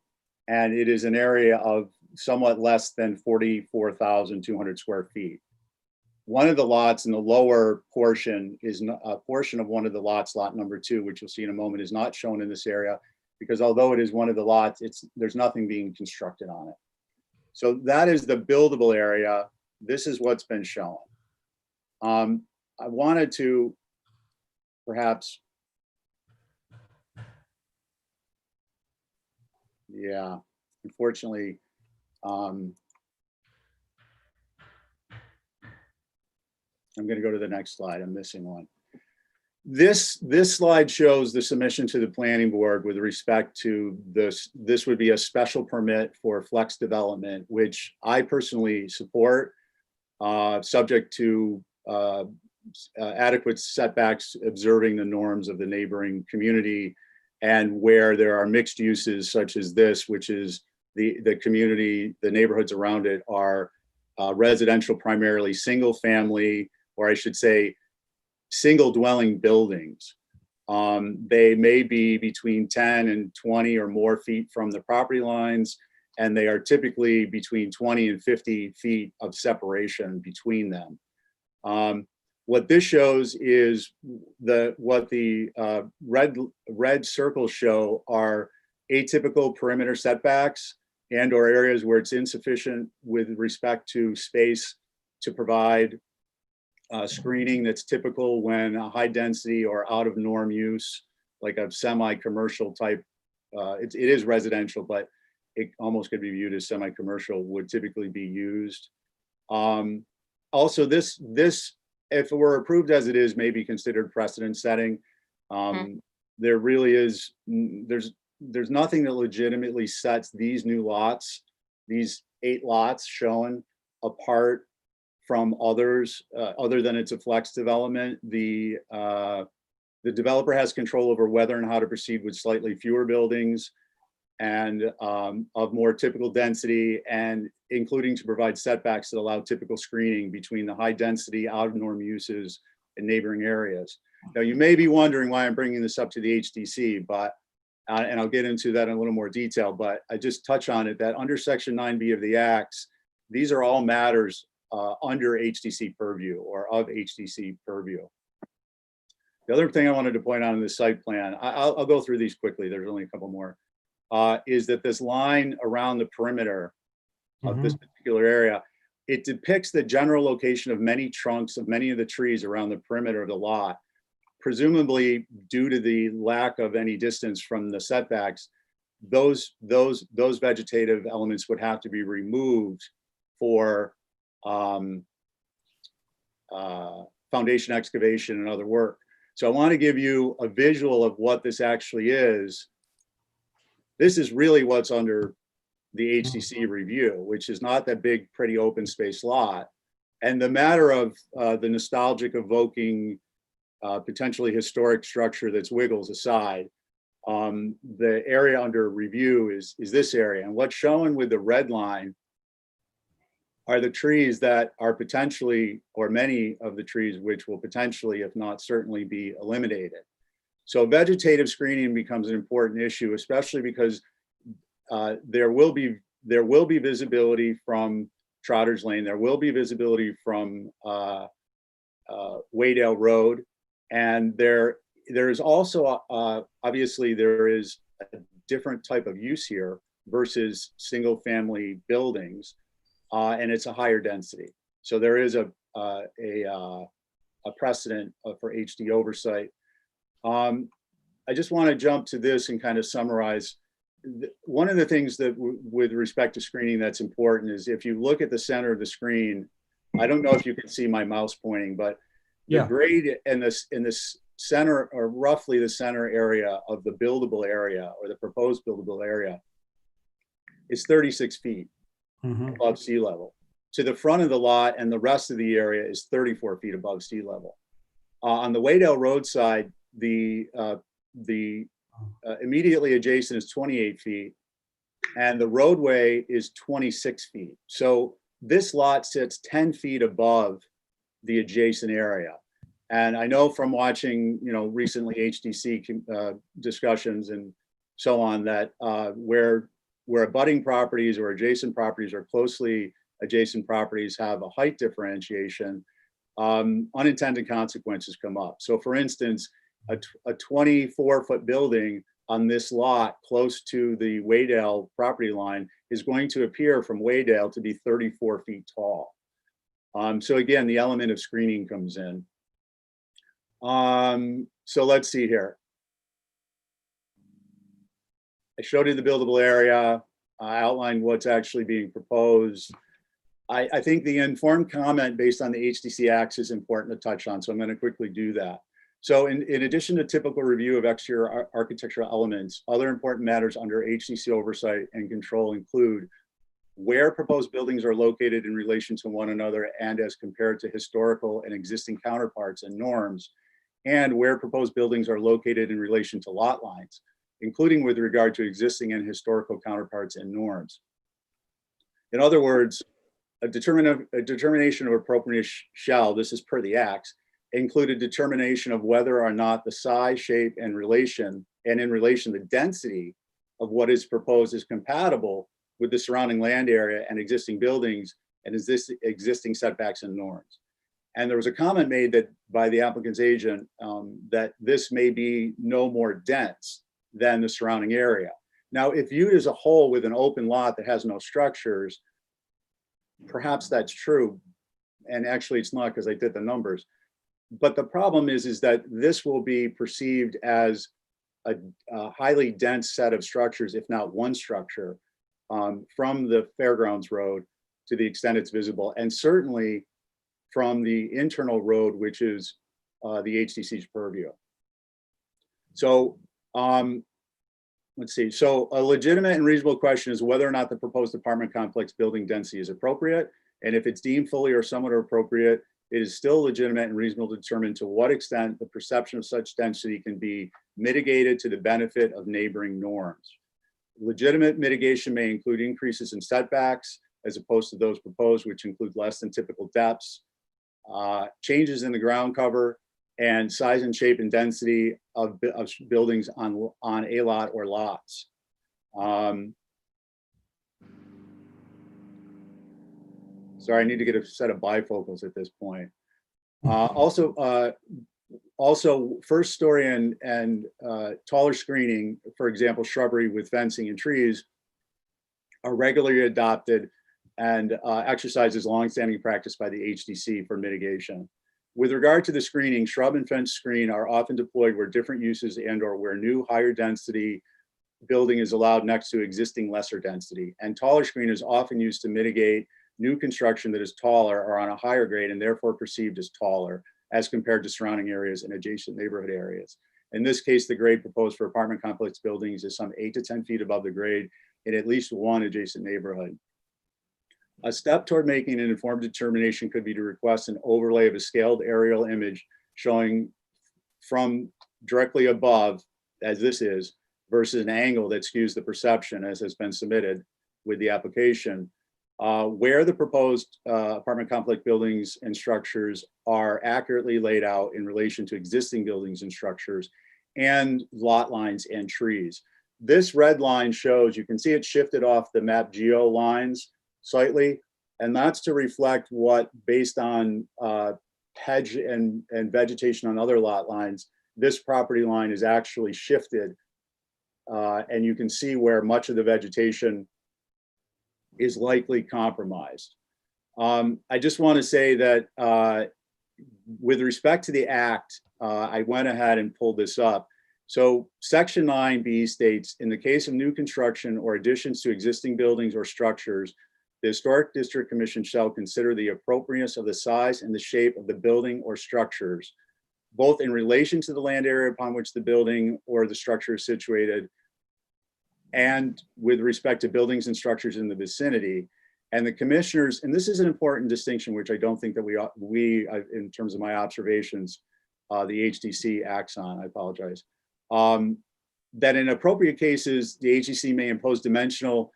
and it is an area of somewhat less than 44,200 square feet. One of the lots in the lower portion is a portion of one of the lots, lot number 2, which you'll see in a moment, is not shown in this area because although it is one of the lots, there's nothing being constructed on it. So that is the buildable area. This is what's been shown. I wanted to perhaps, yeah, unfortunately, I'm going to go to the next slide. I'm missing one. This slide shows the submission to the planning board with respect to this. This would be a special permit for flex development, which I personally support, subject to adequate setbacks, observing the norms of the neighboring community, and where there are mixed uses such as this, which is the community, the neighborhoods around it are residential, primarily single family, or I should say single dwelling buildings. They may be between 10 and 20 or more feet from the property lines, and they are typically between 20 and 50 feet of separation between them. What this shows is what the red circles show are atypical perimeter setbacks and or areas where it's insufficient with respect to space to provide screening that's typical when a high density or out of norm use, like a semi-commercial type, it is residential, but it almost could be viewed as semi-commercial, would typically be used. Also, this, if it were approved as it is, may be considered precedent setting. There really is, there's nothing that legitimately sets these new lots, these 8 lots shown, apart from others, other than it's a flex development. The developer has control over whether and how to proceed with slightly fewer buildings and of more typical density, and including to provide setbacks that allow typical screening between the high density out of norm uses and neighboring areas. Now, you may be wondering why I'm bringing this up to the HDC, but and I'll get into that in a little more detail, but I just touch on it that under Section 9B of the Acts, these are all matters under HDC purview or of HDC purview. The other thing I wanted to point out in this site plan, I'll go through these quickly, there's only a couple more, is that this line around the perimeter of this particular area, it depicts the general location of many trunks of many of the trees around the perimeter of the lot. Presumably due to the lack of any distance from the setbacks, those vegetative elements would have to be removed for foundation excavation and other work. So I want to give you a visual of what this actually is. This is really what's under the HDC review, which is not that big, pretty open space lot. And the matter of the nostalgic evoking potentially historic structure that's Wiggles aside, the area under review is this area. And what's shown with the red line are the trees that are potentially, or many of the trees which will potentially, if not certainly, be eliminated. So vegetative screening becomes an important issue, especially because there will be visibility from Trotter's Lane, there will be visibility from Waydale Road, and there is also obviously there is a different type of use here versus single family buildings, and it's a higher density. So there is a precedent for HD oversight. I just want to jump to this and kind of summarize. One of the things that with respect to screening that's important is if you look at the center of the screen, I don't know if you can see my mouse pointing, but the grade in this center, or roughly the center area of the buildable area or the proposed buildable area, is 36 feet above sea level. To the front of the lot and the rest of the area is 34 feet above sea level. On the Waydale Road side, the immediately adjacent is 28 feet and the roadway is 26 feet. So this lot sits 10 feet above the adjacent area. And I know from watching, recently HDC discussions and so on that where abutting properties or adjacent properties or closely adjacent properties have a height differentiation, unintended consequences come up. So for instance, a 24-foot building on this lot close to the Waydale property line is going to appear from Waydale to be 34 feet tall. So again, the element of screening comes in. So let's see here. I showed you the buildable area. I outlined what's actually being proposed. I think the informed comment based on the HDC acts is important to touch on, so I'm going to quickly do that. So in addition to typical review of exterior architectural elements, other important matters under HDC oversight and control include where proposed buildings are located in relation to one another and as compared to historical and existing counterparts and norms, and where proposed buildings are located in relation to lot lines, including with regard to existing and historical counterparts and norms. In other words, a determination of appropriateness shall, this is per the acts, include a determination of whether or not the size, shape, and in relation the density of what is proposed is compatible with the surrounding land area and existing buildings and is this existing setbacks and norms. And there was a comment made that by the applicant's agent that this may be no more dense than the surrounding area. Now, if viewed as a whole with an open lot that has no structures, perhaps that's true. And actually it's not because I did the numbers. But the problem is that this will be perceived as a highly dense set of structures, if not one structure, from the Fairgrounds Road to the extent it's visible, and certainly from the internal road, which is the HDC's purview. So let's see. So a legitimate and reasonable question is whether or not the proposed apartment complex building density is appropriate. And if it's deemed fully or somewhat appropriate, it is still legitimate and reasonable to determine to what extent the perception of such density can be mitigated to the benefit of neighboring norms. Legitimate mitigation may include increases in setbacks as opposed to those proposed, which include less than typical depths, changes in the ground cover, and size and shape and density of buildings on a lot or lots. Sorry, I need to get a set of bifocals at this point. Also, first story and taller screening, for example, shrubbery with fencing and trees, are regularly adopted and exercised as longstanding practice by the HDC for mitigation. With regard to the screening, shrub and fence screen are often deployed where different uses and/or where new higher density building is allowed next to existing lesser density. And taller screen is often used to mitigate new construction that is taller or on a higher grade and therefore perceived as taller as compared to surrounding areas and adjacent neighborhood areas. In this case, the grade proposed for apartment complex buildings is some 8 to 10 feet above the grade in at least one adjacent neighborhood. A step toward making an informed determination could be to request an overlay of a scaled aerial image showing from directly above, as this is, versus an angle that skews the perception, as has been submitted with the application, where the proposed apartment complex buildings and structures are accurately laid out in relation to existing buildings and structures and lot lines and trees. This red line shows, you can see it shifted off the map geo lines slightly, and that's to reflect what, based on hedge and vegetation on other lot lines, this property line is actually shifted, and you can see where much of the vegetation is likely compromised. I just want to say that with respect to the act, I went ahead and pulled this up. So section 9B states, in the case of new construction or additions to existing buildings or structures, the Historic District Commission shall consider the appropriateness of the size and the shape of the building or structures, both in relation to the land area upon which the building or the structure is situated, and with respect to buildings and structures in the vicinity. And the commissioners, and this is an important distinction, which I don't think that we in terms of my observations, the HDC acts on, I apologize, that in appropriate cases, the HDC may impose dimensional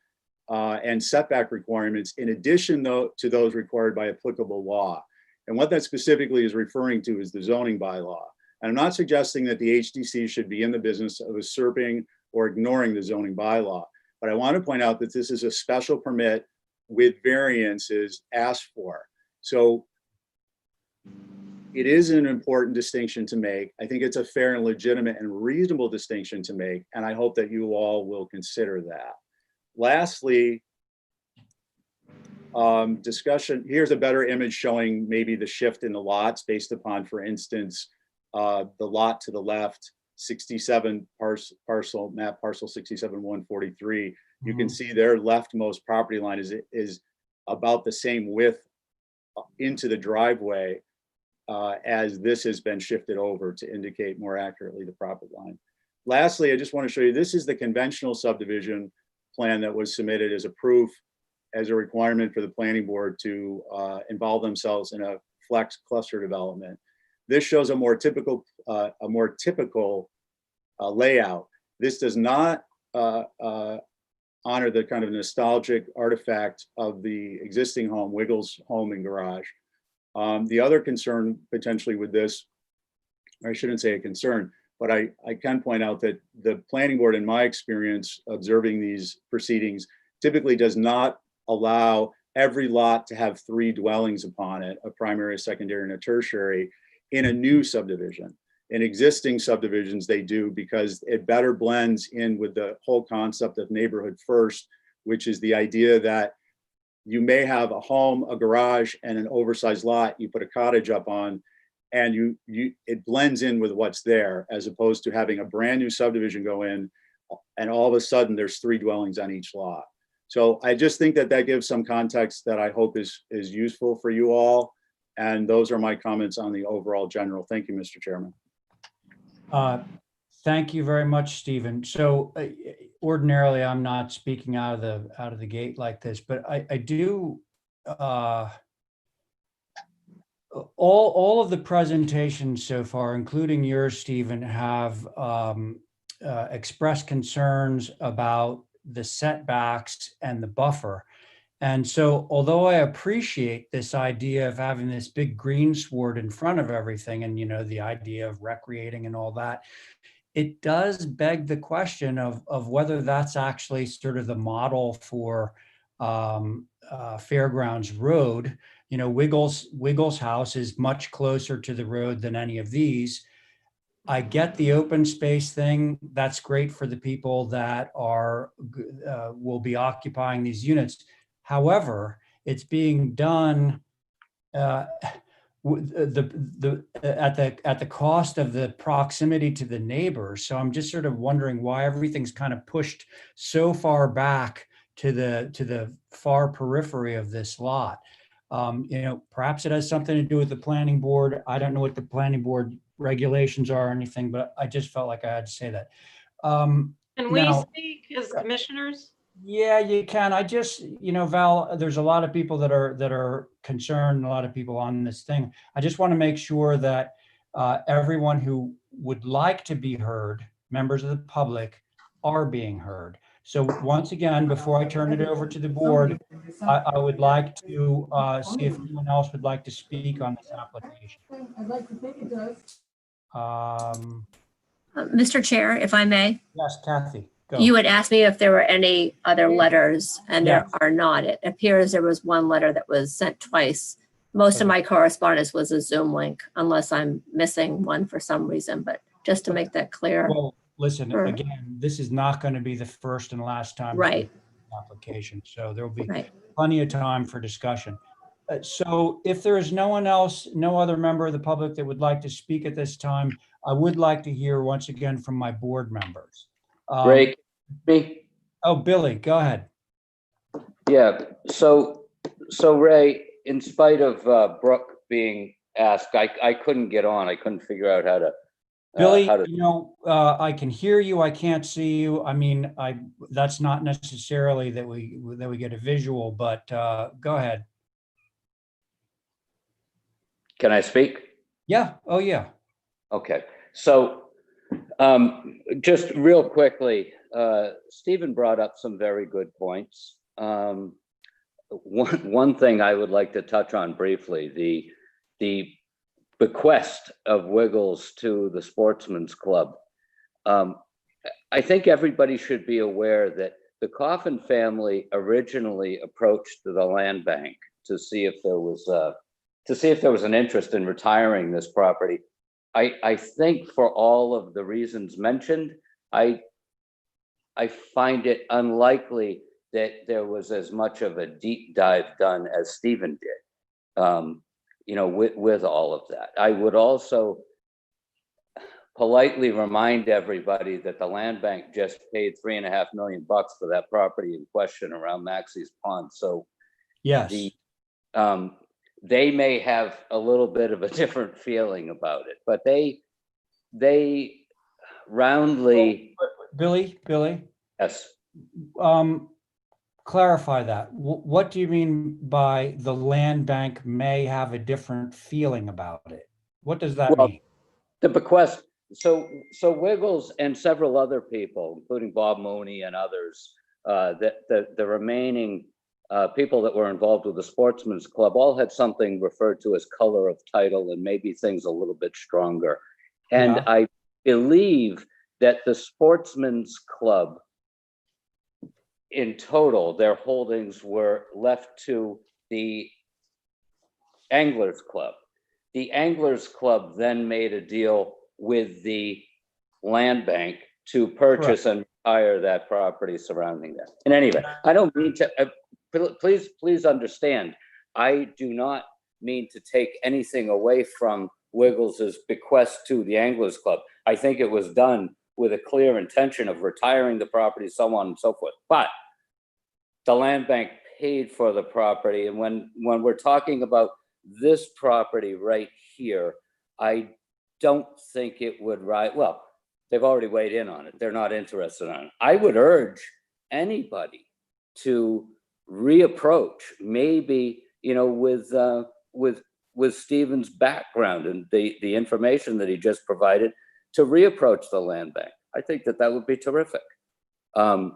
and setback requirements in addition to those required by applicable law. And what that specifically is referring to is the zoning bylaw. And I'm not suggesting that the HDC should be in the business of usurping or ignoring the zoning bylaw. But I want to point out that this is a special permit with variances asked for. So it is an important distinction to make. I think it's a fair and legitimate and reasonable distinction to make. And I hope that you all will consider that. Lastly, discussion, here's a better image showing maybe the shift in the lots based upon, for instance, the lot to the left, 67 parcel, map parcel 67-143. You can see their leftmost property line is about the same width into the driveway as this has been shifted over to indicate more accurately the property line. Lastly, I just want to show you, this is the conventional subdivision plan that was submitted as a proof, as a requirement for the planning board to involve themselves in a flex cluster development. This shows a more typical layout. This does not honor the kind of nostalgic artifact of the existing home, Wiggles home and garage. The other concern potentially with this, or I shouldn't say a concern, but I can point out that the planning board, in my experience observing these proceedings, typically does not allow every lot to have 3 dwellings upon it, a primary, a secondary, and a tertiary, in a new subdivision. In existing subdivisions, they do, because it better blends in with the whole concept of neighborhood first, which is the idea that you may have a home, a garage, and an oversized lot you put a cottage up on, and it blends in with what's there, as opposed to having a brand new subdivision go in, and all of a sudden there's 3 dwellings on each lot. So I just think that that gives some context that I hope is useful for you all. And those are my comments on the overall general. Thank you, Mr. Chairman. Thank you very much, Stephen. So ordinarily, I'm not speaking out of the gate like this, but I do. All of the presentations so far, including yours, Stephen, have expressed concerns about the setbacks and the buffer. And so, although I appreciate this idea of having this big green sward in front of everything, and the idea of recreating and all that, it does beg the question of whether that's actually sort of the model for Fairgrounds Road. Wiggles house is much closer to the road than any of these. I get the open space thing. That's great for the people that will be occupying these units. However, it's being done at the cost of the proximity to the neighbors. So I'm just sort of wondering why everything's kind of pushed so far back to the far periphery of this lot. Perhaps it has something to do with the planning board. I don't know what the planning board regulations are or anything, but I just felt like I had to say that. Can we now, speak as commissioners? Yeah, you can. I just, Val, there's a lot of people that are concerned, a lot of people on this thing. I just want to make sure that everyone who would like to be heard, members of the public, are being heard. So once again, before I turn it over to the board, I would like to see if anyone else would like to speak on this application. I'd like to think it does. Mr. Chair, if I may. Yes, Kathy. Go. You had asked me if there were any other letters, and Yes. there are not. It appears there was one letter that was sent twice. Most of my correspondence was a Zoom link, unless I'm missing one for some reason, but just to make that clear. Well, listen, Sure. again, this is not going to be the first and last time. Right. Application, so there will be Right. plenty of time for discussion. So if there is no one else, no other member of the public that would like to speak at this time, I would like to hear once again from my board members. Ray, me? Oh, Billy, go ahead. Yeah, so Ray, in spite of Brooke being asked, I couldn't get on. I couldn't figure out how to. Billy, I can hear you. I can't see you. I mean, that's not necessarily that we get a visual, but go ahead. Can I speak? Yeah. Oh, yeah. Okay. So just real quickly, Stephen brought up some very good points. One thing I would like to touch on briefly, the bequest of Wiggles to the Sportsman's Club. I think everybody should be aware that the Coffin family originally approached the land bank to see if there was an interest in retiring this property. I think for all of the reasons mentioned, I find it unlikely that there was as much of a deep dive done as Stephen did, with all of that. I would also politely remind everybody that the land bank just paid $3.5 million for that property in question around Maxey's Pond. So Yes. they may have a little bit of a different feeling about it, but they roundly. Billy, Yes. clarify that. What do you mean by the land bank may have a different feeling about it? What does that mean? The bequest. So Wiggles and several other people, including Bob Mooney and others, the remaining people that were involved with the Sportsman's Club all had something referred to as color of title and maybe things a little bit stronger. And Yeah. I believe that the Sportsman's Club, in total, their holdings were left to the Anglers Club. The Anglers Club then made a deal with the land bank to purchase and retire that property surrounding that. In any event, I don't mean to, please understand, I do not mean to take anything away from Wiggles's bequest to the Anglers Club. I think it was done with a clear intention of retiring the property, so on and so forth. But the land bank paid for the property. And when we're talking about this property right here, I don't think it would well, they've already weighed in on it. They're not interested in it. I would urge anybody to reapproach, maybe, with Stephen's background and the information that he just provided, to reapproach the land bank. I think that would be terrific. I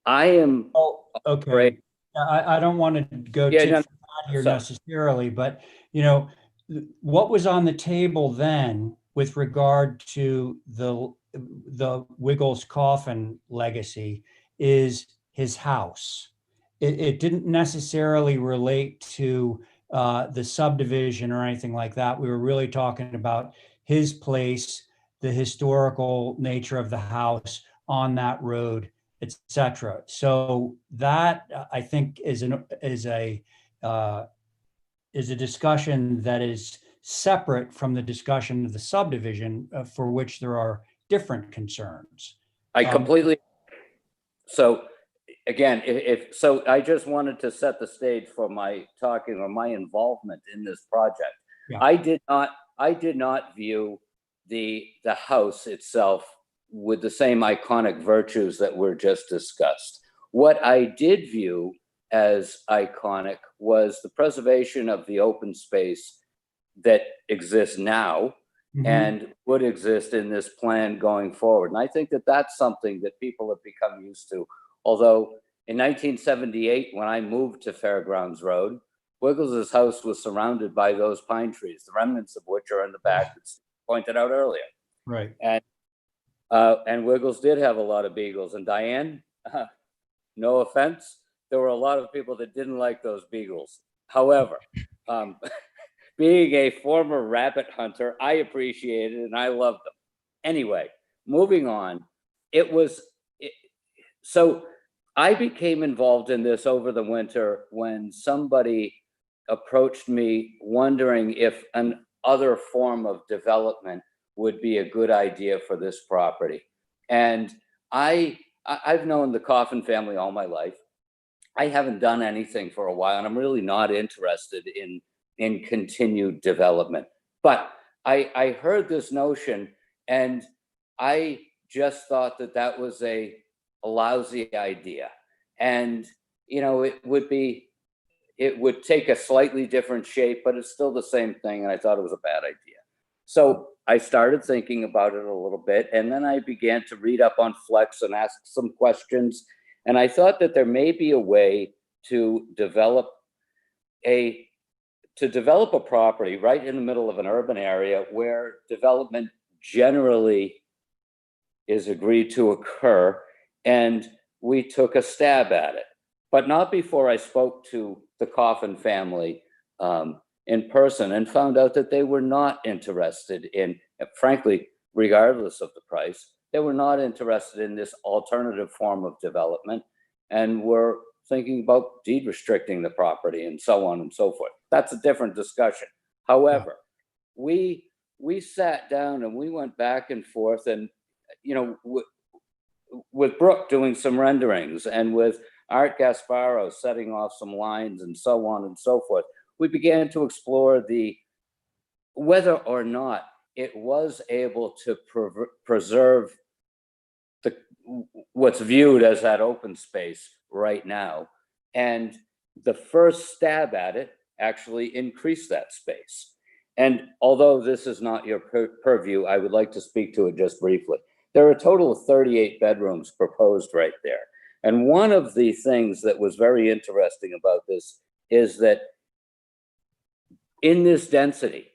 am okay. afraid. I don't want to go too far here necessarily, but what was on the table then with regard to the Wiggles Coffin legacy is his house. It didn't necessarily relate to the subdivision or anything like that. We were really talking about his place, the historical nature of the house on that road, etc. So that I think is a discussion that is separate from the discussion of the subdivision, for which there are different concerns. I completely. So again, so I just wanted to set the stage for my talking or my involvement in this project. Yeah. I did not view the house itself with the same iconic virtues that were just discussed. What I did view as iconic was the preservation of the open space that exists now and would exist in this plan going forward. And I think that that's something that people have become used to. Although in 1978, when I moved to Fairgrounds Road, Wiggles's house was surrounded by those pine trees, the remnants of which are in the back that's pointed out earlier. Right. And Wiggles did have a lot of beagles. And Diane, no offense, there were a lot of people that didn't like those beagles. However, being a former rabbit hunter, I appreciated it and I loved them. Anyway, moving on, so I became involved in this over the winter when somebody approached me wondering if an other form of development would be a good idea for this property. And I've known the Coffin family all my life. I haven't done anything for a while, and I'm really not interested in continued development. But I heard this notion, and I just thought that was a lousy idea. And, it would take a slightly different shape, but it's still the same thing. And I thought it was a bad idea. So I started thinking about it a little bit, and then I began to read up on Flex and ask some questions. And I thought that there may be a way to develop a to develop a property right in the middle of an urban area where development generally is agreed to occur, and we took a stab at it, but not before I spoke to the Coffin family in person and found out that they were not interested in, frankly, regardless of the price, they were not interested in this alternative form of development and were thinking about deed restricting the property and so on and so forth. That's a different discussion. However, we sat down and we went back and forth, and with Brooke doing some renderings and with Art Gasparo setting off some lines and so on and so forth, we began to explore whether or not it was able to preserve what's viewed as that open space right now. And the first stab at it actually increased that space. And although this is not your purview, I would like to speak to it just briefly. There are a total of 38 bedrooms proposed right there. And one of the things that was very interesting about this is that in this density,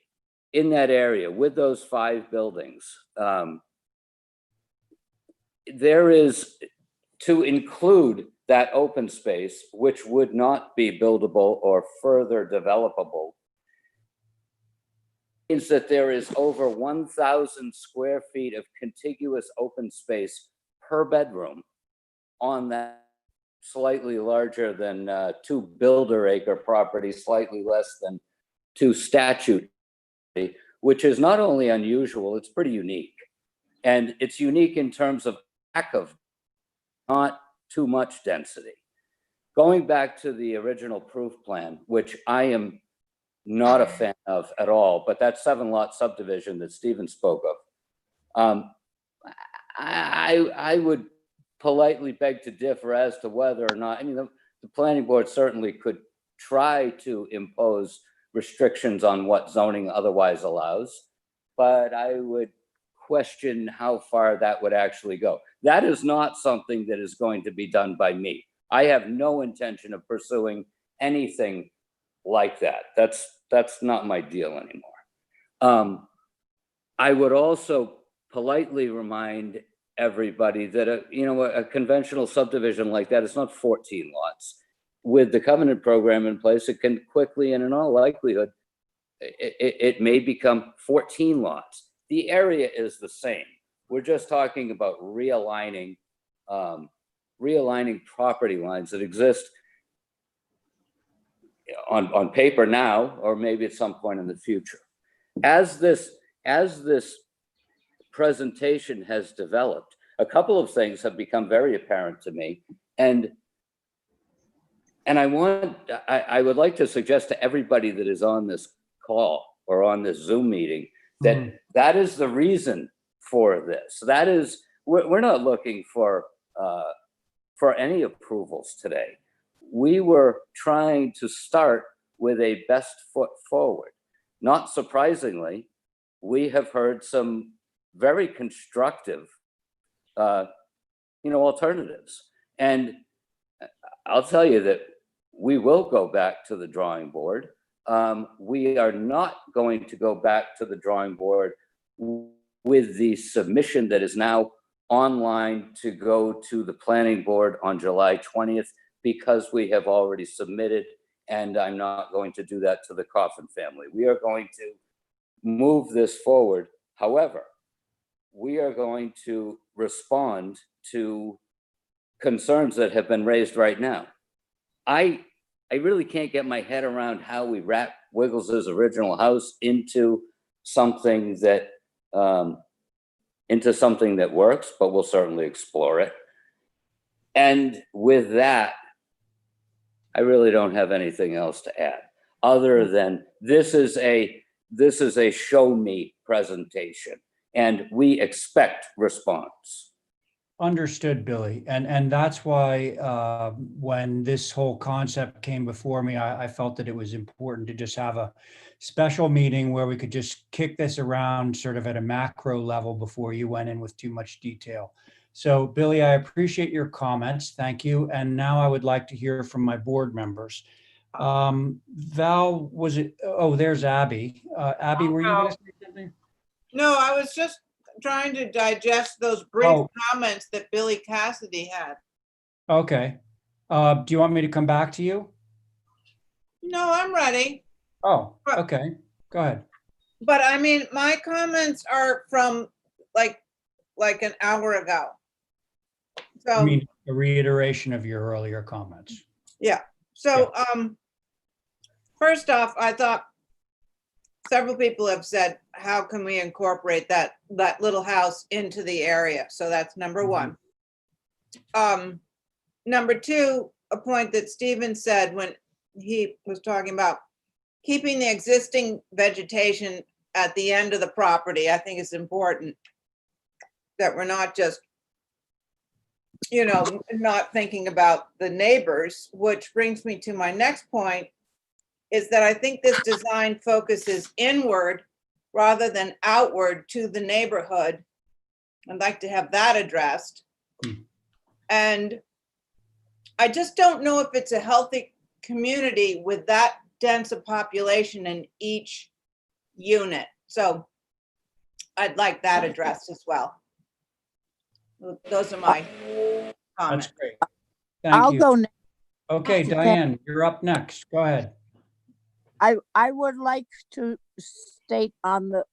in that area, with those 5 buildings, there is, to include that open space, which would not be buildable or further developable, means that there is over 1,000 square feet of contiguous open space per bedroom on that slightly larger than 2 builder acre properties, slightly less than 2 statute, which is not only unusual, it's pretty unique. And it's unique in terms of lack of, not too much density. Going back to the original proof plan, which I am not a fan of at all, but that 7-lot subdivision that Stephen spoke of, I would politely beg to differ as to whether or not, the planning board certainly could try to impose restrictions on what zoning otherwise allows, but I would question how far that would actually go. That is not something that is going to be done by me. I have no intention of pursuing anything like that. That's not my deal anymore. I would also politely remind everybody that a conventional subdivision like that is not 14 lots. With the covenant program in place, it can quickly, and in all likelihood, it may become 14 lots. The area is the same. We're just talking about realigning property lines that exist on paper now, or maybe at some point in the future. As this presentation has developed, a couple of things have become very apparent to me, and I would like to suggest to everybody that is on this call or on this Zoom meeting that that is the reason for this. That is, we're not looking for any approvals today. We were trying to start with a best foot forward. Not surprisingly, we have heard some very constructive, alternatives. And I'll tell you that we will go back to the drawing board. We are not going to go back to the drawing board with the submission that is now online to go to the planning board on July 20th, because we have already submitted, and I'm not going to do that to the Coffin family. We are going to move this forward. However, we are going to respond to concerns that have been raised right now. I really can't get my head around how we wrap Wiggles's original house into something that works, but we'll certainly explore it. And with that, I really don't have anything else to add, other than this is a show me presentation, and we expect response. Understood, Billy. And that's why when this whole concept came before me, I felt that it was important to just have a special meeting where we could just kick this around sort of at a macro level before you went in with too much detail. So Billy, I appreciate your comments. Thank you. And now I would like to hear from my board members. Val, was it, oh, there's Abby. Abby, were you gonna say something? No, I was just trying to digest those brief Oh. comments that Billy Cassidy had. Okay. Do you want me to come back to you? No, I'm ready. Oh, okay. Go ahead. But I mean, my comments are from like an hour ago. I So, mean, a reiteration of your earlier comments. yeah. So, first off, I thought several people have said, how can we incorporate that little house into the area? So that's number one. Number two, a point that Stephen said when he was talking about keeping the existing vegetation at the end of the property, I think is important. That we're not just, not thinking about the neighbors, which brings me to my next point, is that I think this design focuses inward rather than outward to the neighborhood. I'd like to have that addressed. And I just don't know if it's a healthy community with that dense a population in each unit. So I'd like that addressed as well. Those are my comments. That's great. I'll Thank you. go next. Okay, Diane, you're up next. Go ahead. I would like to state on the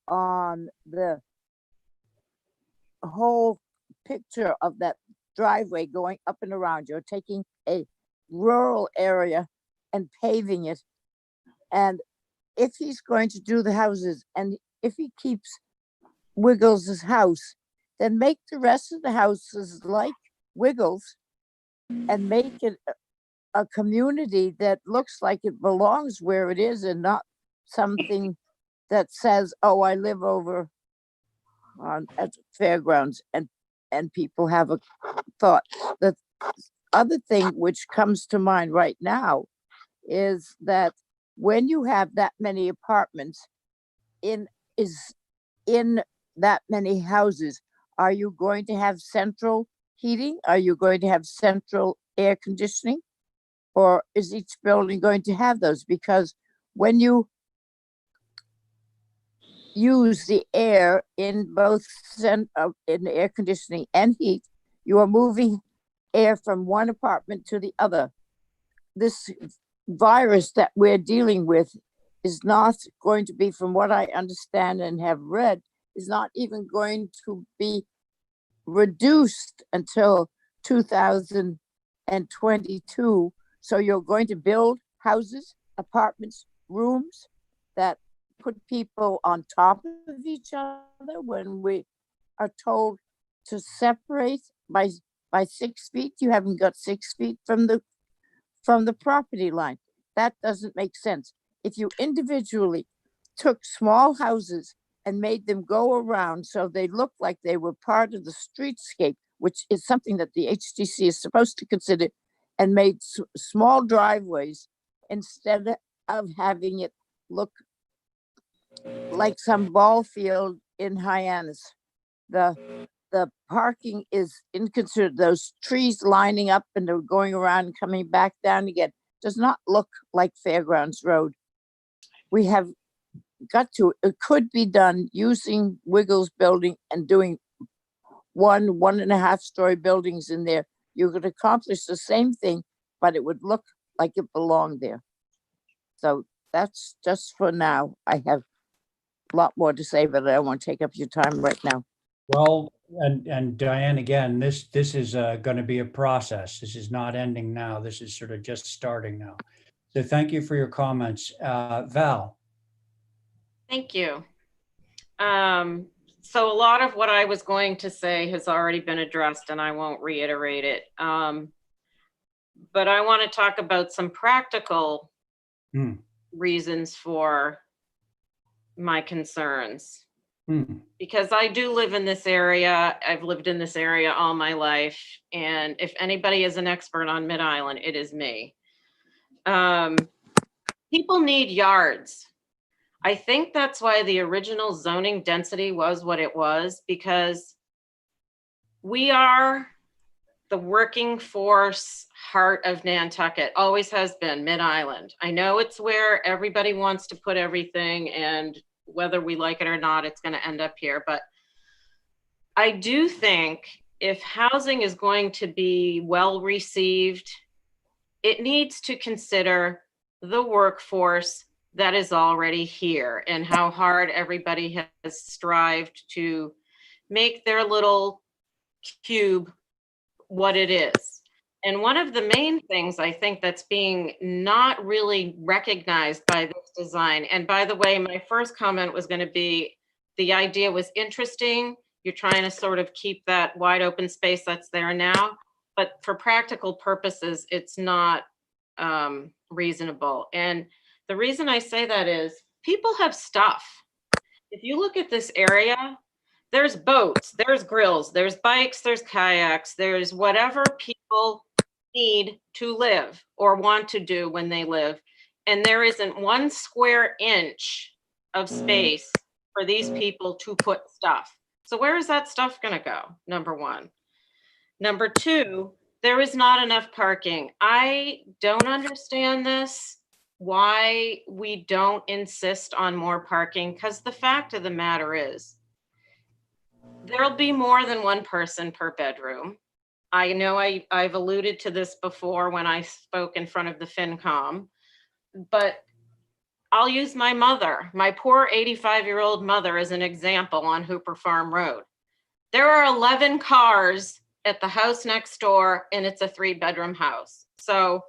whole picture of that driveway going up and around. You're taking a rural area and paving it. And if he's going to do the houses, and if he keeps Wiggles' house, then make the rest of the houses like Wiggles and make it a community that looks like it belongs where it is and not something that says, oh, I live over at the fairgrounds, and people have a thought. The other thing which comes to mind right now is that when you have that many apartments in that many houses, are you going to have central heating? Are you going to have central air conditioning? Or is each building going to have those? Because when you use the air in both in air conditioning and heat, you are moving air from one apartment to the other. This virus that we're dealing with is not going to be, from what I understand and have read, is not even going to be reduced until 2022. So you're going to build houses, apartments, rooms that put people on top of each other when we are told to separate by 6 feet. You haven't got 6 feet from the property line. That doesn't make sense. If you individually took small houses and made them go around so they look like they were part of the streetscape, which is something that the HDC is supposed to consider, and made small driveways instead of having it look like some ball field in Hyannis. The parking is inconsiderate. Those trees lining up and they're going around and coming back down again does not look like Fairgrounds Road. We have got to, it could be done using Wiggles building and doing 1.5 story buildings in there. You could accomplish the same thing, but it would look like it belonged there. So that's just for now. I have a lot more to say, but I don't want to take up your time right now. Well, and Diane, again, this is going to be a process. This is not ending now. This is sort of just starting now. So thank you for your comments. Val. Thank you. So a lot of what I was going to say has already been addressed and I won't reiterate it. But I want to talk about some practical reasons for my concerns. Because I do live in this area. I've lived in this area all my life. And if anybody is an expert on Mid-Island, it is me. People need yards. I think that's why the original zoning density was what it was, because we are the working force heart of Nantucket, always has been Mid-Island. I know it's where everybody wants to put everything, and whether we like it or not, it's going to end up here. But I do think if housing is going to be well received, it needs to consider the workforce that is already here and how hard everybody has strived to make their little cube what it is. And one of the main things I think that's being not really recognized by this design, and by the way, my first comment was going to be the idea was interesting. You're trying to sort of keep that wide open space that's there now, but for practical purposes, it's not reasonable. And the reason I say that is people have stuff. If you look at this area, there's boats, there's grills, there's bikes, there's kayaks, there's whatever people need to live or want to do when they live. And there isn't 1 square inch of space for these people to put stuff. So where is that stuff going to go? Number one. Number two, there is not enough parking. I don't understand this, why we don't insist on more parking, because the fact of the matter is, there'll be more than 1 person per bedroom. I know I've alluded to this before when I spoke in front of the FinCom, but I'll use my mother, my poor 85-year-old mother, as an example on Hooper Farm Road. There are 11 cars at the house next door, and it's a 3-bedroom house. So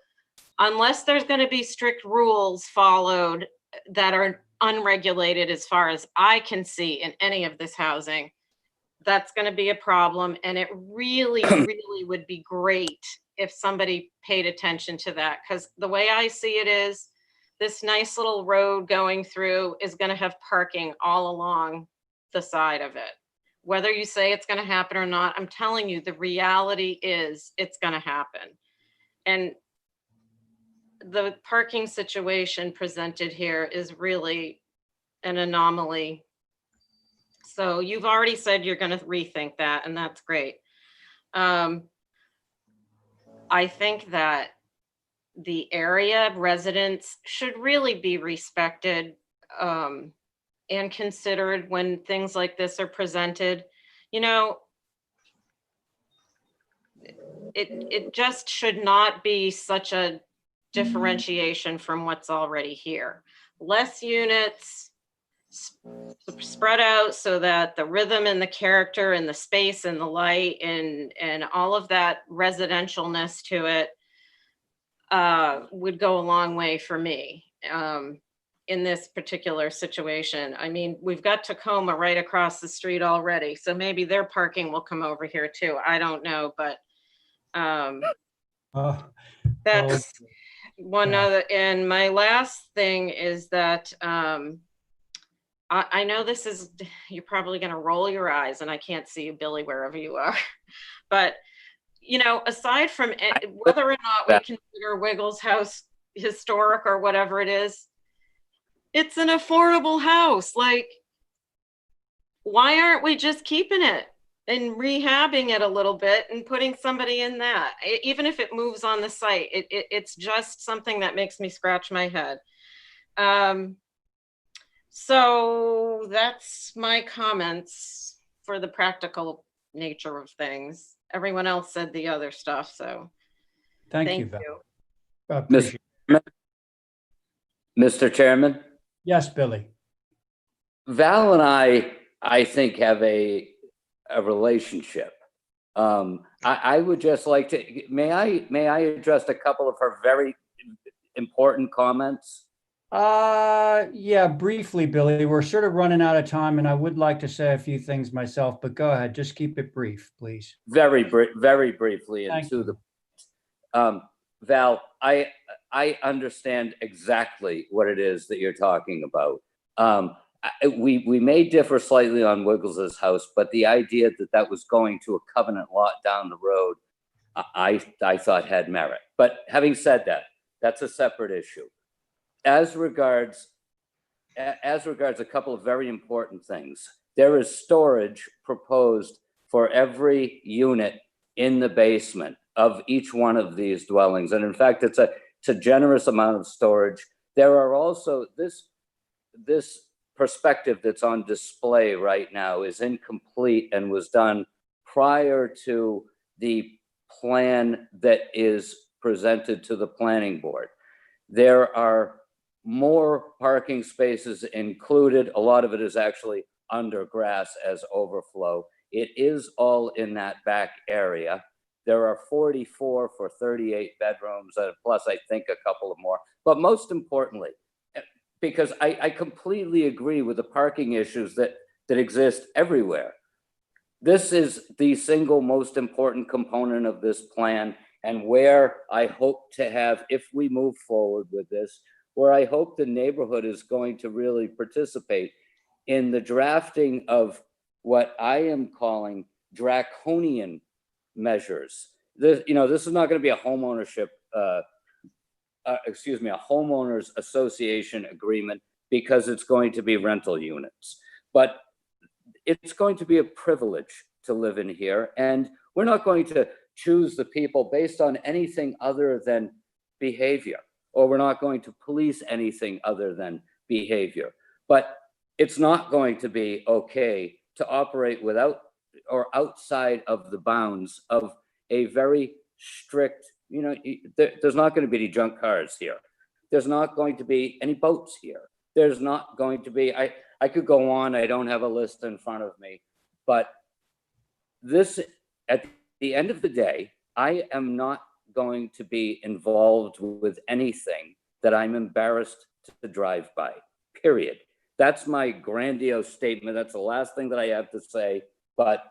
unless there's going to be strict rules followed that are unregulated as far as I can see in any of this housing, that's going to be a problem. And it really, really would be great if somebody paid attention to that, because the way I see it is this nice little road going through is going to have parking all along the side of it. Whether you say it's going to happen or not, I'm telling you, the reality is it's going to happen. And the parking situation presented here is really an anomaly. So you've already said you're going to rethink that, and that's great. I think that the area residents should really be respected and considered when things like this are presented. You know, it just should not be such a differentiation from what's already here. Less units, spread out so that the rhythm and the character and the space and the light and all of that residentialness to it would go a long way for me in this particular situation. I mean, we've got Tacoma right across the street already, so maybe their parking will come over here too. I don't know, but that's one other. And my last thing is that I know this is, you're probably going to roll your eyes, and I can't see you, Billy, wherever you are, but you know, aside from whether or not we consider Wiggles House historic or whatever it is, it's an affordable house. Like, why aren't we just keeping it and rehabbing it a little bit and putting somebody in that? Even if it moves on the site, it's just something that makes me scratch my head. So that's my comments for the practical nature of things. Everyone else said the other stuff, so Thank you, Val. Mr. Appreciate Mr. Chairman, Yes, Billy. Val and I think, have a relationship. I would just like to, may I address a couple of her very important comments? Yeah, briefly, Billy. We're sort of running out of time, and I would like to say a few things myself, but go ahead. Just keep it brief, please. Very briefly, and to the Val, I understand exactly what it is that you're talking about. We may differ slightly on Wiggles's house, but the idea that was going to a covenant lot down the road, I thought had merit. But having said that, that's a separate issue. As regards a couple of very important things, there is storage proposed for every unit in the basement of each one of these dwellings. And in fact, it's a generous amount of storage. There are also, this perspective that's on display right now is incomplete and was done prior to the plan that is presented to the planning board. There are more parking spaces included. A lot of it is actually under grass as overflow. It is all in that back area. There are 44 for 38 bedrooms, plus I think a couple of more. But most importantly, because I completely agree with the parking issues that exist everywhere. This is the single most important component of this plan, and where I hope to have, if we move forward with this, where I hope the neighborhood is going to really participate in the drafting of what I am calling draconian measures. This is not going to be a homeownership, a homeowners association agreement, because it's going to be rental units. But it's going to be a privilege to live in here, and we're not going to choose the people based on anything other than behavior, or we're not going to police anything other than behavior. But it's not going to be okay to operate without or outside of the bounds of a very strict, there's not going to be any junk cars here. There's not going to be any boats here. There's not going to be, I could go on, I don't have a list in front of me, but this, at the end of the day, I am not going to be involved with anything that I'm embarrassed to drive by, period. That's my grandiose statement. That's the last thing that I have to say, but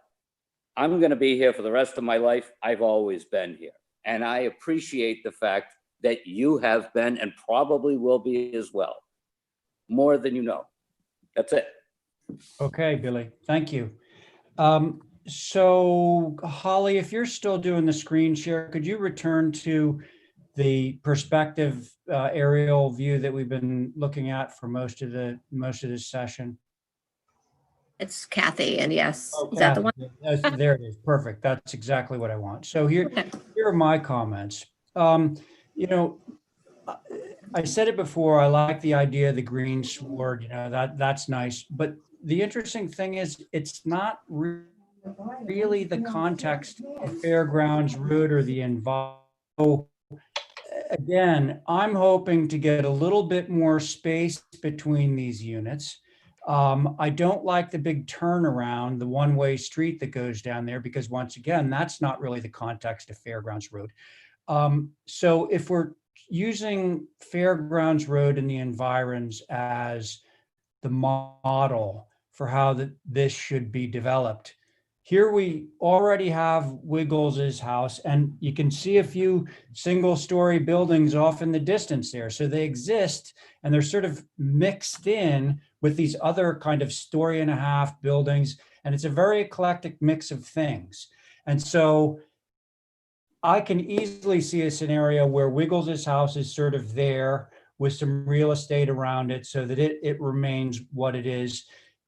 I'm going to be here for the rest of my life. I've always been here. And I appreciate the fact that you have been and probably will be as well. More than you know. That's it. Okay, Billy, thank you. So Holly, if you're still doing the screen share, could you return to the perspective aerial view that we've been looking at for most of this session? It's Kathy, and yes, Oh, is that the one? There it is. Perfect. That's exactly what I want. So here are my comments. I said it before, I like the idea of the green sward, that's nice. But the interesting thing is, it's not really the context of Fairgrounds Road or the environment. Again, I'm hoping to get a little bit more space between these units. I don't like the big turnaround, the one-way street that goes down there, because once again, that's not really the context of Fairgrounds Road. So if we're using Fairgrounds Road and the environs as the model for how this should be developed, here we already have Wiggles's house, and you can see a few single-story buildings off in the distance there. So they exist, and they're sort of mixed in with these other kind of story-and-a-half buildings, and it's a very eclectic mix of things. And so I can easily see a scenario where Wiggles's house is sort of there with some real estate around it so that it remains what it is.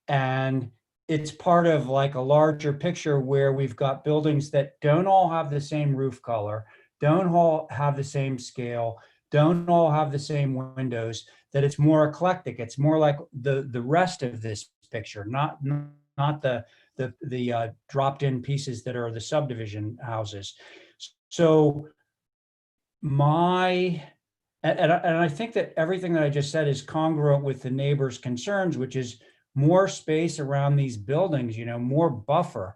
And it's part of like a larger picture where we've got buildings that don't all have the same roof color, don't all have the same scale, don't all have the same windows, that it's more eclectic. It's more like the rest of this picture, not the dropped in pieces that are the subdivision houses. So and I think that everything that I just said is congruent with the neighbors' concerns, which is more space around these buildings, more buffer,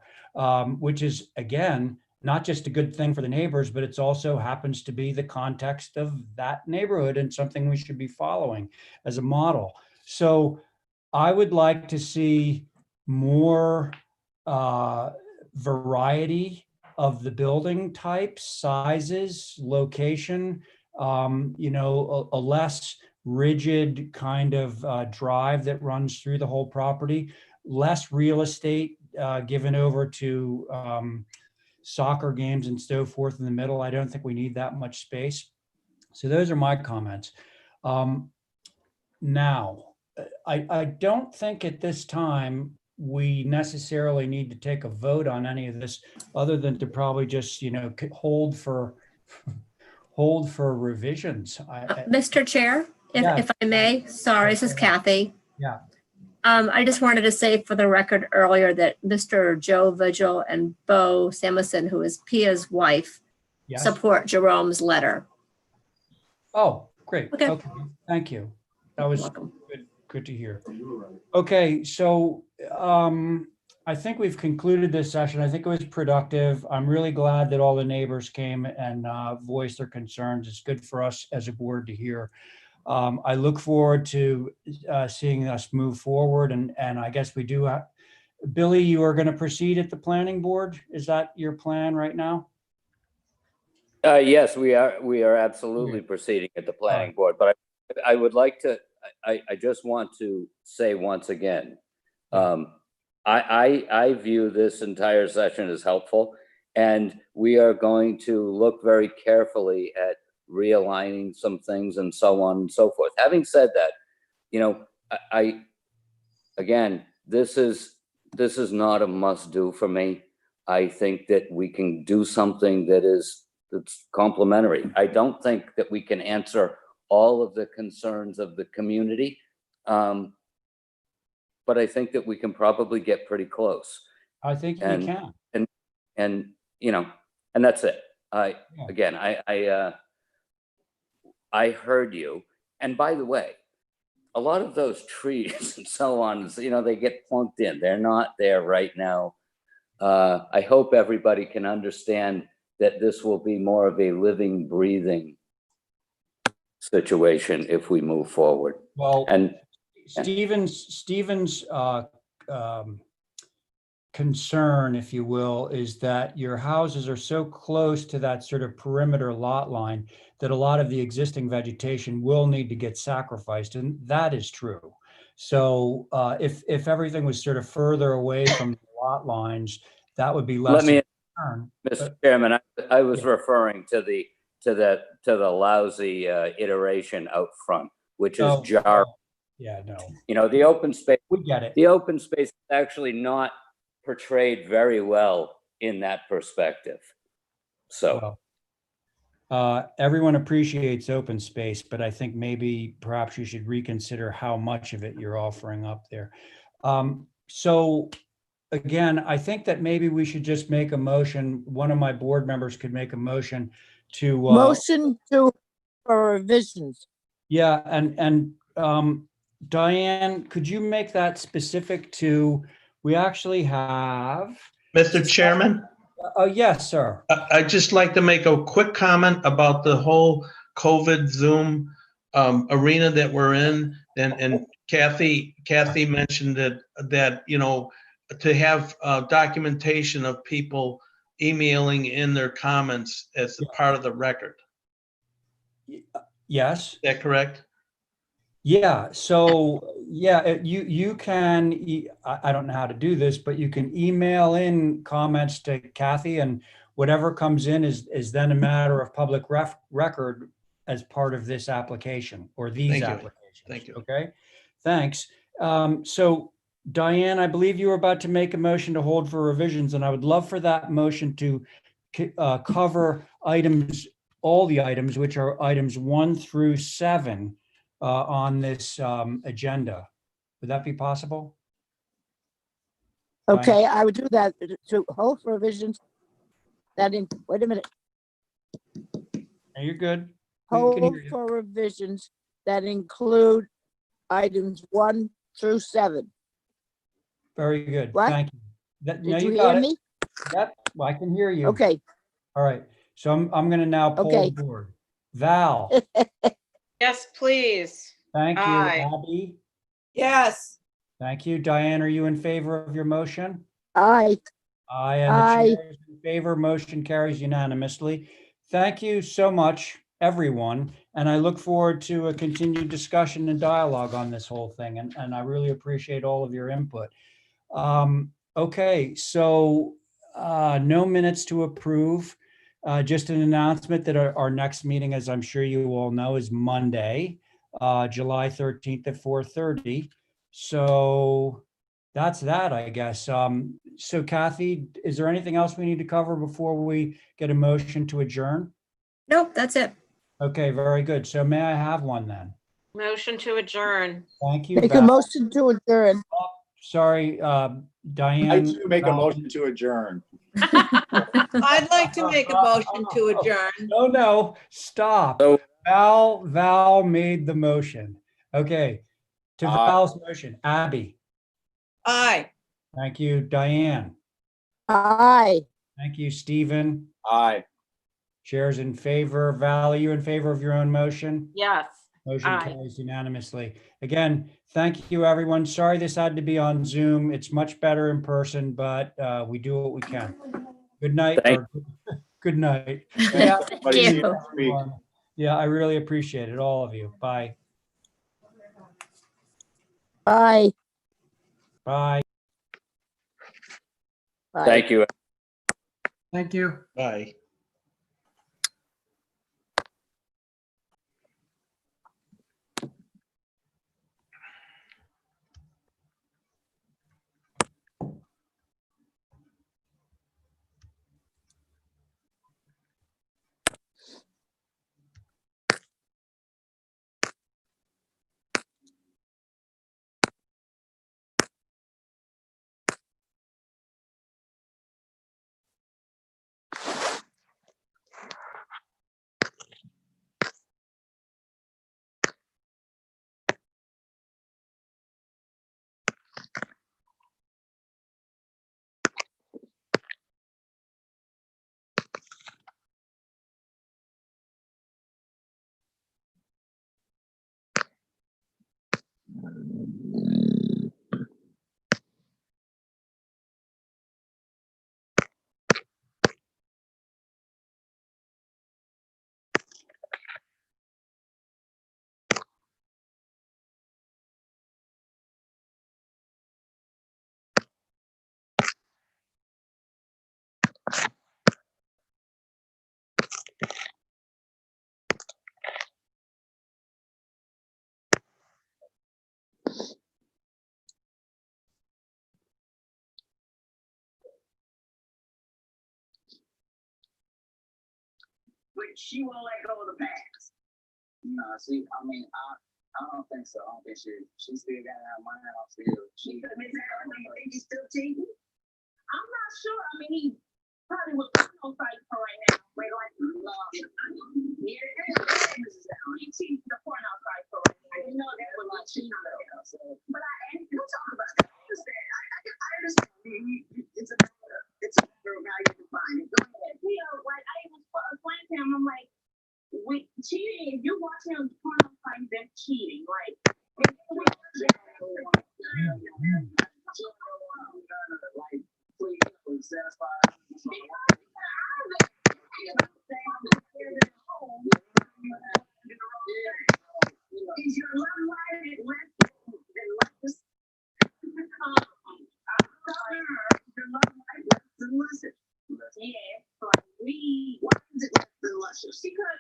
which is, again, not just a good thing for the neighbors, but it's also happens to be the context of that neighborhood and something we should be following as a model. So I would like to see more variety of the building types, sizes, location, a less rigid kind of drive that runs through the whole property, less real estate given over to soccer games and so forth in the middle. I don't think we need that much space. So those are my comments. Now, I don't think at this time we necessarily need to take a vote on any of this, other than to probably just, hold for revisions. Mr. Chair, Yeah. if I may, sorry, this is Kathy. Yeah. I just wanted to say for the record earlier that Mr. Joe Vigil and Bo Samuelson, who is Pia's wife, Yes. support Jerome's letter. Oh, great. Okay. Okay. Thank you. That You're was welcome. good to hear. Okay, so I think we've concluded this session. I think it was productive. I'm really glad that all the neighbors came and voiced their concerns. It's good for us as a board to hear. I look forward to seeing us move forward, and I guess we do. Billy, you are going to proceed at the planning board. Is that your plan right now? Yes, we are absolutely proceeding at the planning board, but I would like to, I just want to say once again, I view this entire session as helpful, and we are going to look very carefully at realigning some things and so on and so forth. Having said that, again, this is not a must do for me. I think that we can do something that's complementary. I don't think that we can answer all of the concerns of the community, but I think that we can probably get pretty close. I think we can. And that's it. Again, I heard you. And by the way, a lot of those trees and so on, they get plunked in. They're not there right now. I hope everybody can understand that this will be more of a living, breathing situation if we move forward. Well, and Stephen's concern, if you will, is that your houses are so close to that sort of perimeter lot line that a lot of the existing vegetation will need to get sacrificed, and that is true. So if everything was sort of further away from the lot lines, that would be less. Mr. Chairman, I was referring to the lousy iteration out front, which is jar. Yeah, no. The open space. We get it. The open space is actually not portrayed very well in that perspective. So everyone appreciates open space, but I think perhaps you should reconsider how much of it you're offering up there. So again, I think that maybe we should just make a motion. One of my board members could make a motion to motion for revisions. Yeah, and Diane, could you make that specific to? We actually have. Mr. Chairman? Yes, sir. I'd just like to make a quick comment about the whole COVID Zoom arena that we're in. And Kathy mentioned that to have documentation of people emailing in their comments as a part of the record. Yes. Is that correct? Yeah. So you can, I don't know how to do this, but you can email in comments to Kathy, and whatever comes in is then a matter of public record as part of this application or these applications. Thank you. Okay. Thanks. So Diane, I believe you were about to make a motion to hold for revisions, and I would love for that motion to cover all the items, which are items 1 through 7 on this agenda. Would that be possible? Okay, I would do that to hold for revisions. Wait a minute. No, you're good. Hold for revisions that include items 1 through 7. Very good. What? Thank you. Did you hear me? Yep, I can hear you. Okay. All right. So I'm going to now poll the board. Val. Yes, please. Thank you. Aye. Abby. Yes. Thank you. Diane, are you in favor of your motion? Aye. Aye, and the chair is in favor. Motion carries unanimously. Thank you so much, everyone. And I look forward to a continued discussion and dialogue on this whole thing. And I really appreciate all of your input. Okay, so no minutes to approve. Just an announcement that our next meeting, as I'm sure you all know, is Monday, July 13th at 4:30. So that's that, I guess. So Kathy, is there anything else we need to cover before we get a motion to adjourn? Nope, that's it. Okay, very good. So may I have one then? Motion to adjourn. Thank you, Make a Val. motion to adjourn. Sorry, I Diane. too make a Val- motion to adjourn. I'd like to make a motion to adjourn. No, no, stop. So- Val made the motion. Okay, to Aye. Val's motion, Abby. Aye. Thank you, Diane. Aye. Thank you, Stephen. Aye. Chairs in favor. Val, are you in favor of your own motion? Yes. Motion Aye. carries unanimously. Again, thank you, everyone. Sorry this had to be on Zoom. It's much better in person, but we do what we can. Good night. Thank- or Good night. Thank See you you. next week. Yeah, I really appreciate it, all of you. Bye. Aye. Bye. Aye. Thank you. Thank you. Bye. But she won't let go of the past. No, see, I mean, I don't think so. I don't think she still got her mind on still. She think he's still cheating? I'm not sure. I mean, he probably was on site for right now. But like, he cheated the porno site for right now. I didn't know that was like cheating though. So, but you talk about that. I understand. It's a girl how you define it. Go ahead. Like I was explaining to him, I'm like, cheating, if you watch him porno sites, that's cheating. Like, please satisfy. Is your love life less than less? Yeah, like why is it less than luscious? Because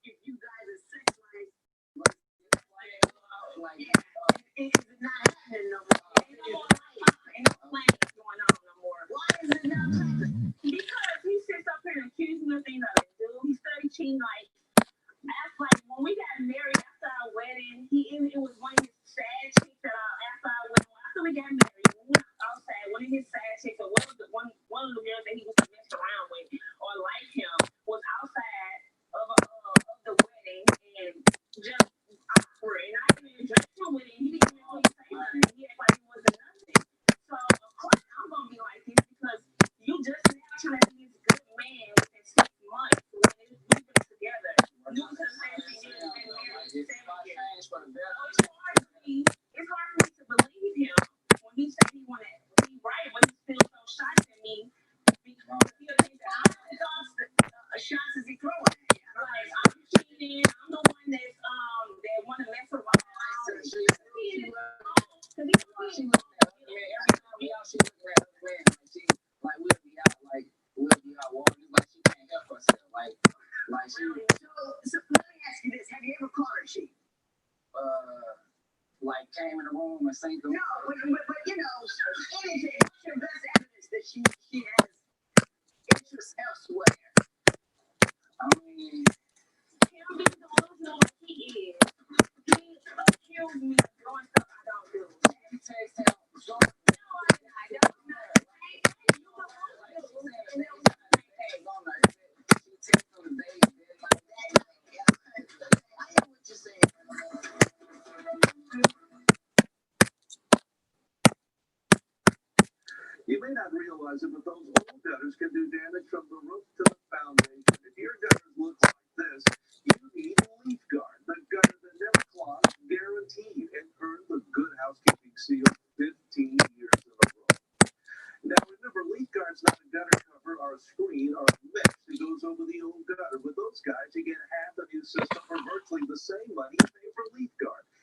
if you guys are sex life, it's not happening no more. Ain't no plans going on no more. Why is it not happening? Because he sits up here and accuses me of things I didn't do. He started cheating like when we got married after our wedding, it was one of his sad chicks that after our wedding, after we got married, we went outside, one of his sad chicks, or one of the girls that he was messed around with or like him was outside of the wedding and just awkward. And I didn't even dress him with it. He didn't even say nothing. He acted like it wasn't nothing. So of course I'm gonna be like this because you just now trying to be this good man within 6 months when we've been together. You could have said she didn't been married 7 years. It's hard for me to believe him when he said he wanted to be right, but he still so shocked at me because he'll think that I'm the shots is he throwing. Like I'm cheating, I'm the one that want to mess around. We'll be out walking, like she can't help herself. Like she. So let me ask say no, but you know, anything. What's your best evidence that she has interests elsewhere? I mean, him being delusional like he is. He accused me of doing stuff I don't do. He takes him. No, I don't know. You hey, Mama, she takes from the baby like that. I hear what you're saying. You may not realize it, but those old gutters can do damage from the roof to the foundation. If your gutters look like this, you need Leaf Guard, the gutter that never clogs, guaranteed, and earned the Good Housekeeping seal 15 years in a row. Now remember, Leaf Guard's not a gutter cover or a screen or a mesh that goes over the old gutter. With those guys, you get half a new system for virtually the same money you pay for Leaf Guard.